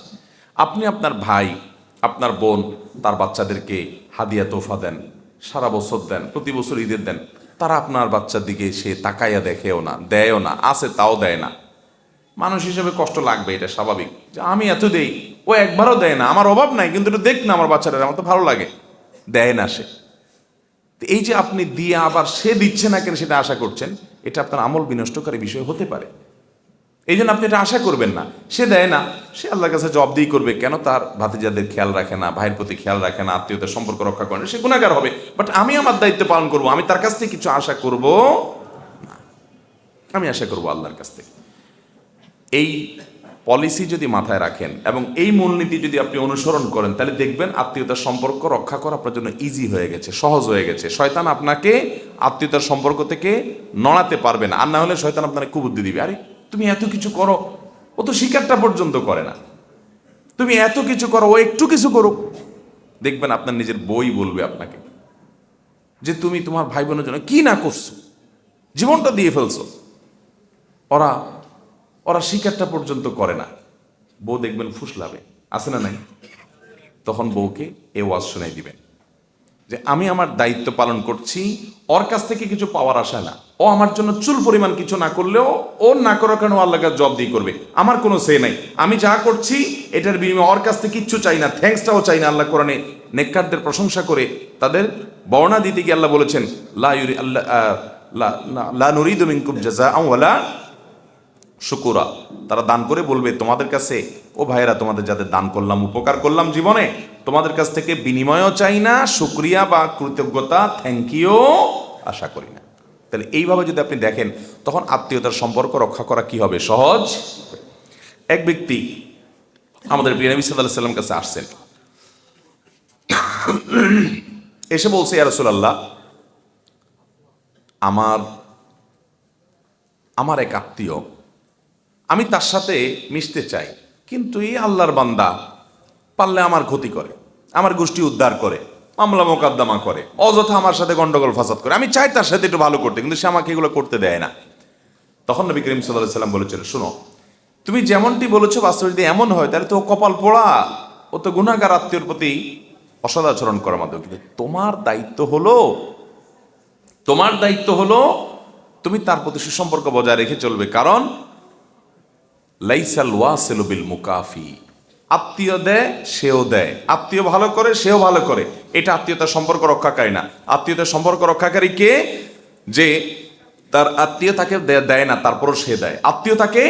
আপনি আপনার ভাই, আপনার বোন, তার বাচ্চাদেরকে হাদিয়া তোফা দেন, সারা বছর দেন, প্রতি বছর ঈদের দেন, তারা আপনার বাচ্চার দিকে সে তাকাইয়া দেখেও না, দেয়ও না, আছে তাও দেয় না। মানুষ হিসেবে কষ্ট লাগবে, এটা স্বাভাবিক, যে আমি এত দেই, ও একবারও দেয় না। আমার অভাব নাই, কিন্তু এটা দেখ না আমার বাচ্চাটা, আমার তো ভালো লাগে, দেয় না সে। এই যে আপনি দিয়ে আবার সে দিচ্ছে না কেন সেটা আশা করছেন, এটা আপনার আমল বিনষ্টকারী বিষয় হতে পারে। এই জন্য আপনি এটা আশা করবেন না। সে দেয় না, সে আল্লাহর কাছে জবাবদিহি করবে, কেন তার ভাতিজাদের খেয়াল রাখে না, ভাইয়ের প্রতি খেয়াল রাখে না, আত্মীয়তার সম্পর্ক রক্ষা করে না, সে গুনাহগার হবে। বাট আমি আমার দায়িত্ব পালন করব, আমি তার কাছ থেকে কিছু আশা করব না, আমি আশা করব আল্লাহর কাছ থেকে। এই পলিসি যদি মাথায় রাখেন এবং এই মূলনীতি যদি আপনি অনুসরণ করেন, তাহলে দেখবেন আত্মীয়তার সম্পর্ক রক্ষা করা আপনার জন্য ইজি হয়ে গেছে, সহজ হয়ে গেছে। শয়তান আপনাকে আত্মীয়তার সম্পর্ক থেকে নড়াতে পারবে না। আর না হলে শয়তান আপনাকে কুবুদ্ধি দিবে, আরে তুমি এত কিছু করো, ও তো স্বীকারটা পর্যন্ত করে না, তুমি এত কিছু করো, ও একটু কিছু করুক। দেখবেন আপনার নিজের বই বলবে আপনাকে যে তুমি তোমার ভাই বোনের জন্য কি না করছো, জীবনটা দিয়ে ফেলছো। ওরা ওরা স্বীকারটা পর্যন্ত করে না। বউ দেখবেন ফুসলাবে, আছে না নাই? তখন বউকে এ ওয়াজ শোনাই দিবেন যে আমি আমার দায়িত্ব পালন করছি, ওর কাছ থেকে কিছু পাওয়ার আশা না। ও আমার জন্য চুল পরিমাণ কিছু না করলেও, ও না করার কারণে আল্লাহর কাছে জবাবদিহি করবে, আমার কোনো সে নাই। আমি যা করছি এটার বিনিময়ে ওর কাছ থেকে কিচ্ছু চাই না, থ্যাঙ্কসটাও চাই না। আল্লাহ কোরআনে নেককারদের প্রশংসা করে তাদের বর্ণনা দিতে গিয়ে আল্লাহ বলেছেন, লা নুরিদু মিনকুম জাযাআন ওয়ালা শুকুরা। তারা দান করে বলবে তোমাদের কাছে, ও ভাইয়েরা, তোমাদের যাদের দান করলাম, উপকার করলাম জীবনে, তোমাদের কাছ থেকে বিনিময়ও চাই না, শুকরিয়া বা কৃতজ্ঞতা, থ্যাংক ইউ আশা করি না। তাহলে এইভাবে যদি আপনি দেখেন, তখন আত্মীয়তার সম্পর্ক রক্ষা করা কি হবে? সহজ। এক ব্যক্তি আমাদের প্রিয় নবী সাল্লাল্লাহু আলাইহি ওয়াসাল্লাম কাছে আসছেন, এসে বলছে, ইয়া রাসূলুল্লাহ, আমার এক আত্মীয়, আমি তার সাথে মিশতে চাই, কিন্তু এই আল্লাহর বান্দা পারলে আমার ক্ষতি করে, আমার গোষ্ঠী উদ্ধার করে, মামলা মোকদ্দমা করে, অযথা আমার সাথে গন্ডগোল ফাসাদ করে। আমি চাই তার সাথে একটু ভালো করতে, কিন্তু সে আমাকে এগুলো করতে দেয় না। তখন নবী করিম সাল্লাল্লাহু আলাইহি ওয়াসাল্লাম বলেছেন, শোনো, তুমি যেমনটি বলেছো, বাস্তবে যদি এমন হয়, তাহলে তো ও কপাল পোড়া, ও তো গুনাহগার আত্মীয়র প্রতি অসদাচরণ করার মাধ্যমে। কিন্তু তোমার দায়িত্ব হলো তুমি তার প্রতি সুসম্পর্ক বজায় রেখে চলবে, কারণ লাইসাল ওয়াসিলু বিল মুকাফি, আত্মীয় দেয় সেও দেয়, আত্মীয় ভালো করে সেও ভালো করে, এটা আত্মীয়তার সম্পর্ক রক্ষাকারী না। আত্মীয়তার সম্পর্ক রক্ষাকারী কে? যে তার আত্মীয় তাকে দেয় না, তারপরও সে দেয়। আত্মীয় তাকে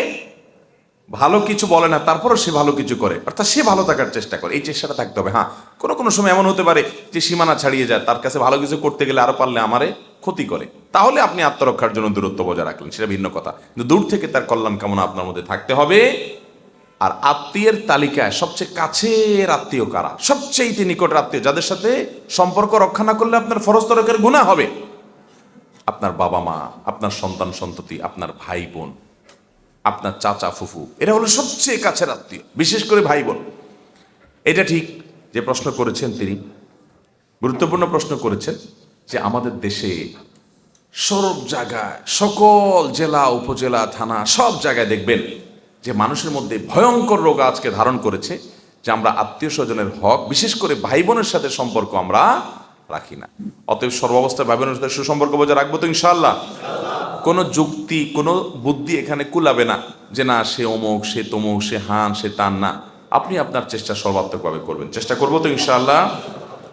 ভালো কিছু বলে না, তারপরও সে ভালো কিছু করে, অর্থাৎ সে ভালো থাকার চেষ্টা করে, এই চেষ্টাটা থাকতে হবে। হ্যাঁ, কোনো কোনো সময় এমন হতে পারে যে সীমানা ছাড়িয়ে যায়, তার কাছে ভালো কিছু করতে গেলে আরো পারলে আমারে ক্ষতি করে, তাহলে আপনি আত্মরক্ষার জন্য দূরত্ব বজায় রাখলেন, সেটা ভিন্ন কথা। কিন্তু দূর থেকে তার কল্যাণ কামনা আপনার মধ্যে থাকতে হবে। আর আত্মীয়ের তালিকায় সবচেয়ে কাছের আত্মীয় কারা? সবচেয়ে নিকটের আত্মীয়, যাদের সাথে সম্পর্ক রক্ষা না করলে আপনার ফরজ তরকের গুনাহ হবে। আপনার বাবা মা, আপনার সন্তান সন্ততি, আপনার ভাই বোন, আপনার চাচা ফুফু, এরা হলো সবচেয়ে কাছের আত্মীয়, বিশেষ করে ভাই বোন। এটা ঠিক যে প্রশ্ন করেছেন তিনি গুরুত্বপূর্ণ প্রশ্ন করেছেন, যে আমাদের দেশে সব জায়গায়, সকল জেলা উপজেলা থানা সব জায়গায় দেখবেন যে মানুষের মধ্যে ভয়ঙ্কর রোগ আজকে ধারণ করেছে, যে আমরা আত্মীয় স্বজনের হক, বিশেষ করে ভাই বোনের সাথে সম্পর্ক আমরা রাখি না। অতএব সর্বাবস্থায় ভাই বোনের সাথে সুসম্পর্ক বজায় রাখবো তো ইনশাআল্লাহ। কোনো যুক্তি, কোনো বুদ্ধি এখানে কুলাবে না যে না সে অমুক, সে তমুক, সে হান, সে তান না। আপনি আপনার চেষ্টা সর্বাত্মকভাবে করবেন, চেষ্টা করবো তো ইনশাআল্লাহ।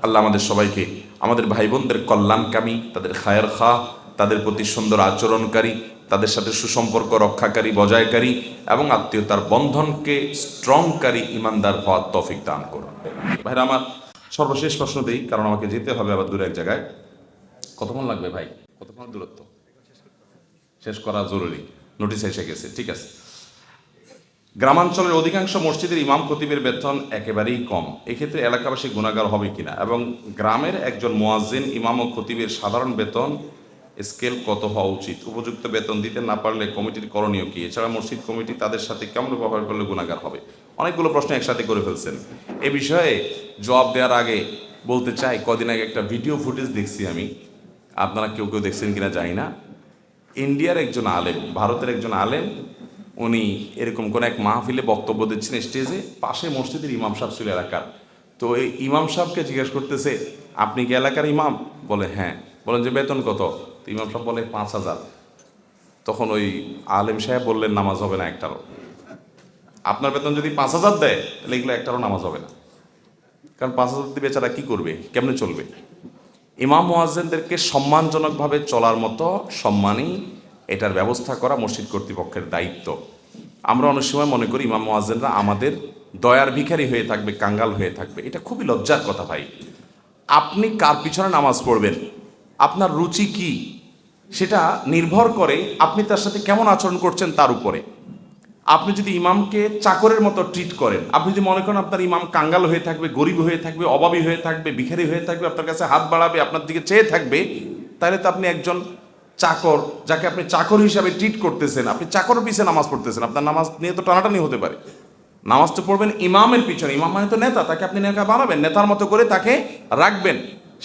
আল্লাহ আমাদের সবাইকে, আমাদের ভাই বোনদের কল্যাণকামী, তাদের খায়ের খা, তাদের প্রতি সুন্দর আচরণকারী, তাদের সাথে সুসম্পর্ক রক্ষাকারী, বজায়কারী এবং আত্মীয়তার বন্ধনকে স্ট্রংকারী ইমানদার হওয়ার তৌফিক দান করুন। ভাইরা আমার, সর্বশেষ প্রশ্ন দেই, কারণ আমাকে যেতে হবে আবার দূরে এক জায়গায়। কতক্ষণ লাগবে ভাই? কতক্ষণ দূরত্ব? শেষ করা জরুরি, নোটিশ এসে গেছে। ঠিক আছে। গ্রামাঞ্চলের অধিকাংশ মসজিদের ইমাম খতিবের বেতন একেবারেই কম, এক্ষেত্রে এলাকাবাসী গুনাহগার হবে কিনা, এবং গ্রামের একজন মুয়াজ্জিন, ইমাম ও খতিবের সাধারণ বেতন স্কেল কত হওয়া উচিত? উপযুক্ত বেতন দিতে না পারলে কমিটির করণীয় কি? এছাড়া মসজিদ কমিটি তাদের সাথে কেমন ব্যবহার করলে গুনাহগার হবে? অনেকগুলো প্রশ্ন একসাথে করে ফেলছেন। এ বিষয়ে জবাব দেওয়ার আগে বলতে চাই, কদিন আগে একটা ভিডিও ফুটেজ দেখছি আমি, আপনারা কেউ কেউ দেখছেন কিনা জানি না। ইন্ডিয়ার একজন আলেম, ভারতের একজন আলেম, উনি এরকম কোন এক মাহফিলে বক্তব্য দিচ্ছেন স্টেজে, পাশে মসজিদের ইমাম সাহেব ছিল এলাকার। তো এই ইমাম সাহেবকে জিজ্ঞেস করতেছে, আপনি কি এলাকার ইমাম? বলে হ্যাঁ। বলেন যে বেতন কত? তো ইমাম সাহেব বলে 5,000। তখন ওই আলেম সাহেব বললেন নামাজ হবে না একটারও। আপনার বেতন যদি 5,000 দেয় তাহলে এগুলো একটারও নামাজ হবে না, কারণ 5,000 দিয়ে বেচারা কি করবে, কেমনে চলবে? ইমাম মুয়াজ্জিনদেরকে সম্মানজনকভাবে চলার মতো সম্মানী এটার ব্যবস্থা করা মসজিদ কর্তৃপক্ষের দায়িত্ব। আমরা অনেক সময় মনে করি ইমাম মুয়াজ্জিনরা আমাদের দয়ার ভিখারি হয়ে থাকবে, কাঙ্গাল হয়ে থাকবে। এটা খুবই লজ্জার কথা ভাই। আপনি কার পিছনে নামাজ পড়বেন, আপনার রুচি কি, সেটা নির্ভর করে আপনি তার সাথে কেমন আচরণ করছেন তার উপরে। আপনি যদি ইমামকে চাকরের মতো ট্রিট করেন, আপনি যদি মনে করেন আপনার ইমাম কাঙ্গাল হয়ে থাকবে, গরিব হয়ে থাকবে, অভাবী হয়ে থাকবে, ভিখারি হয়ে থাকবে, আপনার কাছে হাত বাড়াবে, আপনার দিকে চেয়ে থাকবে, তাহলে তো আপনি একজন চাকর, যাকে আপনি চাকর হিসাবে ট্রিট করতেছেন, আপনি চাকর পিছিয়ে নামাজ পড়তেছেন, আপনার নামাজ নিয়ে তো টানাটানি হতে পারে। নামাজ তো পড়বেন ইমামের পিছনে, ইমাম মানে তো নেতা, তাকে আপনি নেতা বানাবেন, নেতার মতো করে তাকে রাখবেন,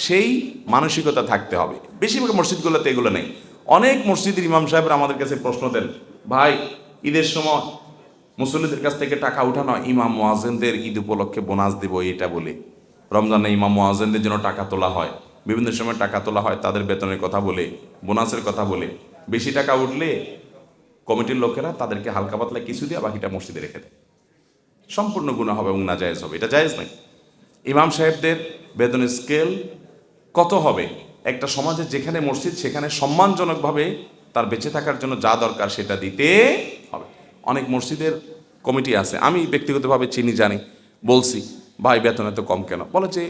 সেই মানসিকতা থাকতে হবে। বেশিরভাগ মসজিদগুলোতে এগুলো নেই। অনেক মসজিদের ইমাম সাহেবরা আমাদের কাছে প্রশ্ন দেন, ভাই ঈদের সময় মুসল্লিদের কাছ থেকে টাকা উঠানো, ইমাম মুয়াজ্জিনদের ঈদ উপলক্ষে বোনাস দিব এটা বলে, রমজানে ইমাম মুয়াজ্জিনদের জন্য টাকা তোলা হয়, বিভিন্ন সময় টাকা তোলা হয় তাদের বেতনের কথা বলে, বোনাসের কথা বলে। বেশি টাকা উঠলে কমিটির লোকেরা তাদেরকে হালকা পাতলা কিছু দিয়ে বাকিটা মসজিদে রেখে দেয়। সম্পূর্ণ গুনাহ হবে এবং নাজায়েজ হবে, এটা জায়েজ নাই। ইমাম সাহেবদের বেতনের স্কেল কত হবে? একটা সমাজে যেখানে মসজিদ, সেখানে সম্মানজনকভাবে তার বেঁচে থাকার জন্য যা দরকার সেটা দিতে হবে। অনেক মসজিদের কমিটি আছে, আমি ব্যক্তিগতভাবে চিনি, জানি, বলছি ভাই বেতন এত কম কেন? বলে যে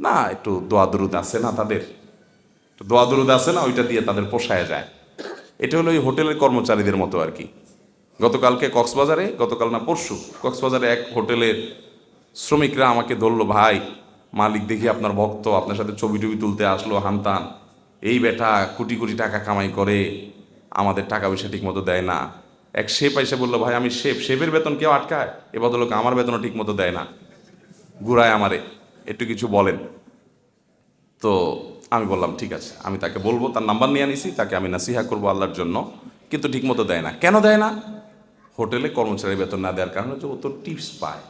না, একটু দোয়া দরুদ আছে না, তাদের একটু দোয়া দরুদ আছে না, ওইটা দিয়ে তাদের পোষায় যায়। এটা হলো ওই হোটেলের কর্মচারীদের মতো আর কি। গতকালকে কক্সবাজারে, গতকাল না পরশু, কক্সবাজারে এক হোটেলের শ্রমিকরা আমাকে ধরলো, ভাই মালিক দেখি আপনার ভক্ত, আপনার সাথে ছবি টবি তুলতে আসলো, হানতান, এই বেটা কোটি কোটি টাকা কামাই করে, আমাদের টাকা পয়সা ঠিক মতো দেয় না। এক শেফ এসে বললো, ভাই আমি শেফ, শেফের বেতন কেউ আটকায়? এ ভদ্রলোক আমার বেতনও ঠিক মতো দেয় না, ঘুরায় আমারে, একটু কিছু বলেন। তো আমি বললাম ঠিক আছে, আমি তাকে বলবো, তার নাম্বার নিয়ে আনিছি, তাকে আমি নাসিহা করবো আল্লাহর জন্য, কিন্তু ঠিক মতো দেয় না। কেন দেয় না? হোটেলে কর্মচারী বেতন না দেওয়ার কারণে হচ্ছে ও তো টিপস পায়,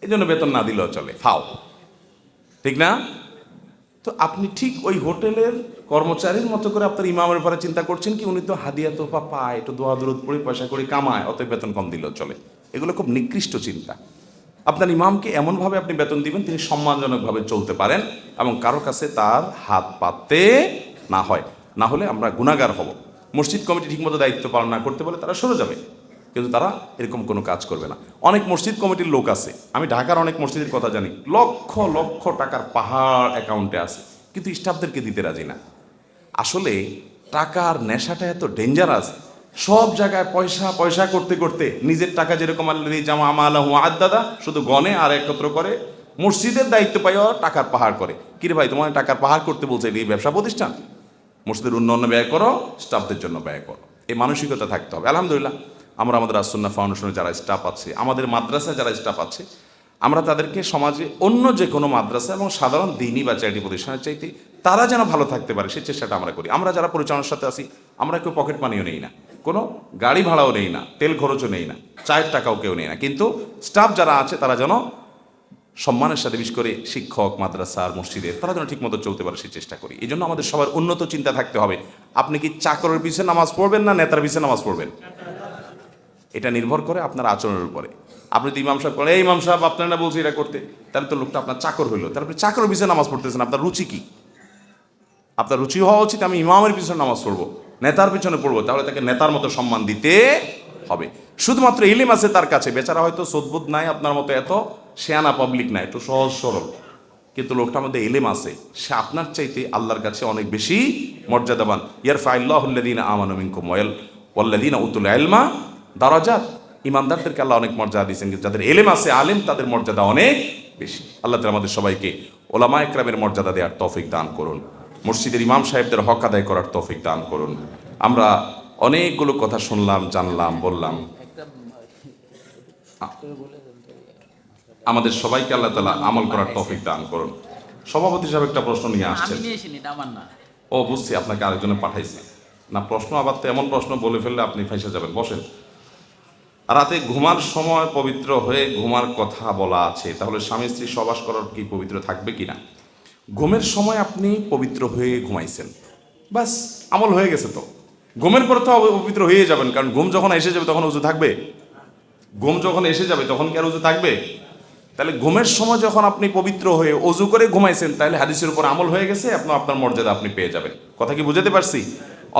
এই জন্য বেতন না দিলেও চলে, ফাও, ঠিক না? তো আপনি ঠিক ওই হোটেলের কর্মচারীর মতো করে আপনার ইমামের ব্যাপারে চিন্তা করছেন কি, উনি তো হাদিয়া তোফা পায়, একটু দোয়া দরুদ পড়ে পয়সা করে কামায়, অতএব বেতন কম দিলেও চলে। এগুলো খুব নিকৃষ্ট চিন্তা। আপনার ইমামকে এমনভাবে আপনি বেতন দিবেন তিনি সম্মানজনকভাবে চলতে পারেন এবং কারো কাছে তার হাত পাততে না হয়, না হলে আমরা গুনাহগার হব। মসজিদ কমিটি ঠিকমতো দায়িত্ব পালন না করতে পারলে তারা সরে যাবে। কিন্তু তারা এরকম কোনো কাজ করবে না। অনেক মসজিদ কমিটির লোক আছে, আমি ঢাকার অনেক মসজিদের কথা জানি, লক্ষ লক্ষ টাকার পাহাড় অ্যাকাউন্টে আছে, কিন্তু স্টাফদেরকে দিতে রাজি না। আসলে টাকার নেশাটা এত ডেঞ্জারাস, সব জায়গায় পয়সা পয়সা করতে করতে নিজের টাকা যেরকম জামা আমালাহু আদাদা শুধু গনে আর একত্র করে, মসজিদের দায়িত্ব পাইও টাকার পাহাড় করে। কিরে ভাই, তোমার টাকার পাহাড় করতে বলছে এই ব্যবসা প্রতিষ্ঠান? মসজিদের উন্নয়নে ব্যয় করো, স্টাফদের জন্য ব্যয় করো, এই মানসিকতা থাকতে হবে। আলহামদুলিল্লাহ, আমরা আমাদের আসুন্নাহ ফাউন্ডেশনে যারা স্টাফ আছে, আমাদের মাদ্রাসায় যারা স্টাফ আছে, আমরা তাদেরকে সমাজে অন্য যে কোনো মাদ্রাসা এবং সাধারণ দিনী বা চ্যারিটি প্রতিষ্ঠানের চাইতে তারা যেন ভালো থাকতে পারে সেই চেষ্টাটা আমরা করি। আমরা যারা পরিচালনার সাথে আছি, আমরা কেউ পকেট মানিও নেই না, কোনো গাড়ি ভাড়াও নেই না, তেল খরচও নেই না, চায়ের টাকাও কেউ নেই না, কিন্তু স্টাফ যারা আছে তারা যেন সম্মানের সাথে, বিশেষ করে শিক্ষক, মাদ্রাসার, মসজিদের, তারা যেন ঠিকমতো চলতে পারে সেই চেষ্টা করি। এই জন্য আমাদের সবার উন্নত চিন্তা থাকতে হবে। আপনি কি চাকরের পিছনে নামাজ পড়বেন না নেতার পিছনে নামাজ পড়বেন? এটা নির্ভর করে আপনার আচরণের উপরে। আপনি তো ইমাম সাহেব করেন, এই ইমাম সাহেব আপনার না বলছি এটা করতে, তাহলে তো লোকটা আপনার চাকর হইলো, তাহলে আপনি চাকরের পিছনে নামাজ পড়তেছেন। আপনার রুচি কি? আপনার রুচি হওয়া উচিত আমি ইমামের পিছনে নামাজ পড়বো, নেতার পিছনে পড়বো, তাহলে তাকে নেতার মতো সম্মান দিতে হবে। শুধুমাত্র ইলিম আছে তার কাছে, বেচারা হয়তো সদ্বুদ নাই, আপনার মতো এত শেয়ানা পাবলিক নাই, একটু সহজ সরল, কিন্তু লোকটার মধ্যে ইলিম আছে, সে আপনার চাইতে আল্লাহর কাছে অনেক বেশি মর্যাদাবান। ইয়ারফাইল্লাহুল্লাযীনা আমানু মিনকুম ওয়াল্লাযীনা উতুল ইলমা দারাজাত। ইমানদারদেরকে আল্লাহ অনেক মর্যাদা দিয়েছেন, কিন্তু যাদের ইলম আছে, আলেম, তাদের মর্যাদা অনেক বেশি। আল্লাহ তাআলা আমাদের সবাইকে ওলামা ইকরামের মর্যাদা দেওয়ার তৌফিক দান করুন, মসজিদের ইমাম সাহেবদের হক আদায় করার তৌফিক দান করুন। আমরা অনেকগুলো কথা শুনলাম, জানলাম, বললাম। আমাদের সবাইকে আল্লাহ তাআলা আমল করার তৌফিক দান করুন। সভাপতি সাহেব একটা প্রশ্ন নিয়ে আসছেন। ও বুঝছি, আপনাকে আরেকজনে পাঠাইছে না প্রশ্ন, আবার তো এমন প্রশ্ন বলে ফেললে আপনি ফাঁসে যাবেন। বসেন। রাতে ঘুমার সময় পবিত্র হয়ে ঘুমার কথা বলা আছে, তাহলে স্বামী স্ত্রী সহবাস করার কি পবিত্র থাকবে কিনা? ঘুমের সময় আপনি পবিত্র হয়ে ঘুমাইছেন, বাস আমল হয়ে গেছে। তো ঘুমের পর তো পবিত্র হয়ে যাবেন, কারণ ঘুম যখন এসে যাবে তখন উযু থাকবে? ঘুম যখন এসে যাবে তখন কি আর উযু থাকবে? তাহলে ঘুমের সময় যখন আপনি পবিত্র হয়ে অজু করে ঘুমাইছেন, তাহলে হাদিসের উপর আমল হয়ে গেছে, আপনার মর্যাদা আপনি পেয়ে যাবেন। কথা কি বুঝাতে পারছি?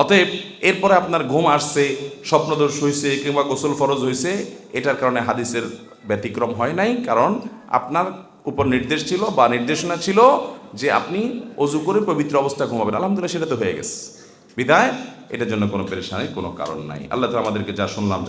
অতএব এরপরে আপনার ঘুম আসছে, স্বপ্নদোষ হয়েছে কিংবা গোসল ফরজ হয়েছে, এটার কারণে হাদিসের ব্যতিক্রম হয় নাই, কারণ আপনার উপর নির্দেশ ছিল বা নির্দেশনা ছিল যে আপনি অজু করে পবিত্র অবস্থা ঘুমাবেন। আলহামদুলিল্লাহ, সেটা তো হয়ে গেছে। বিদায় এটার জন্য কোনো পেরেশানির কোনো কারণ নাই। আল্লাহ তাআলা আমাদেরকে যা শুনলাম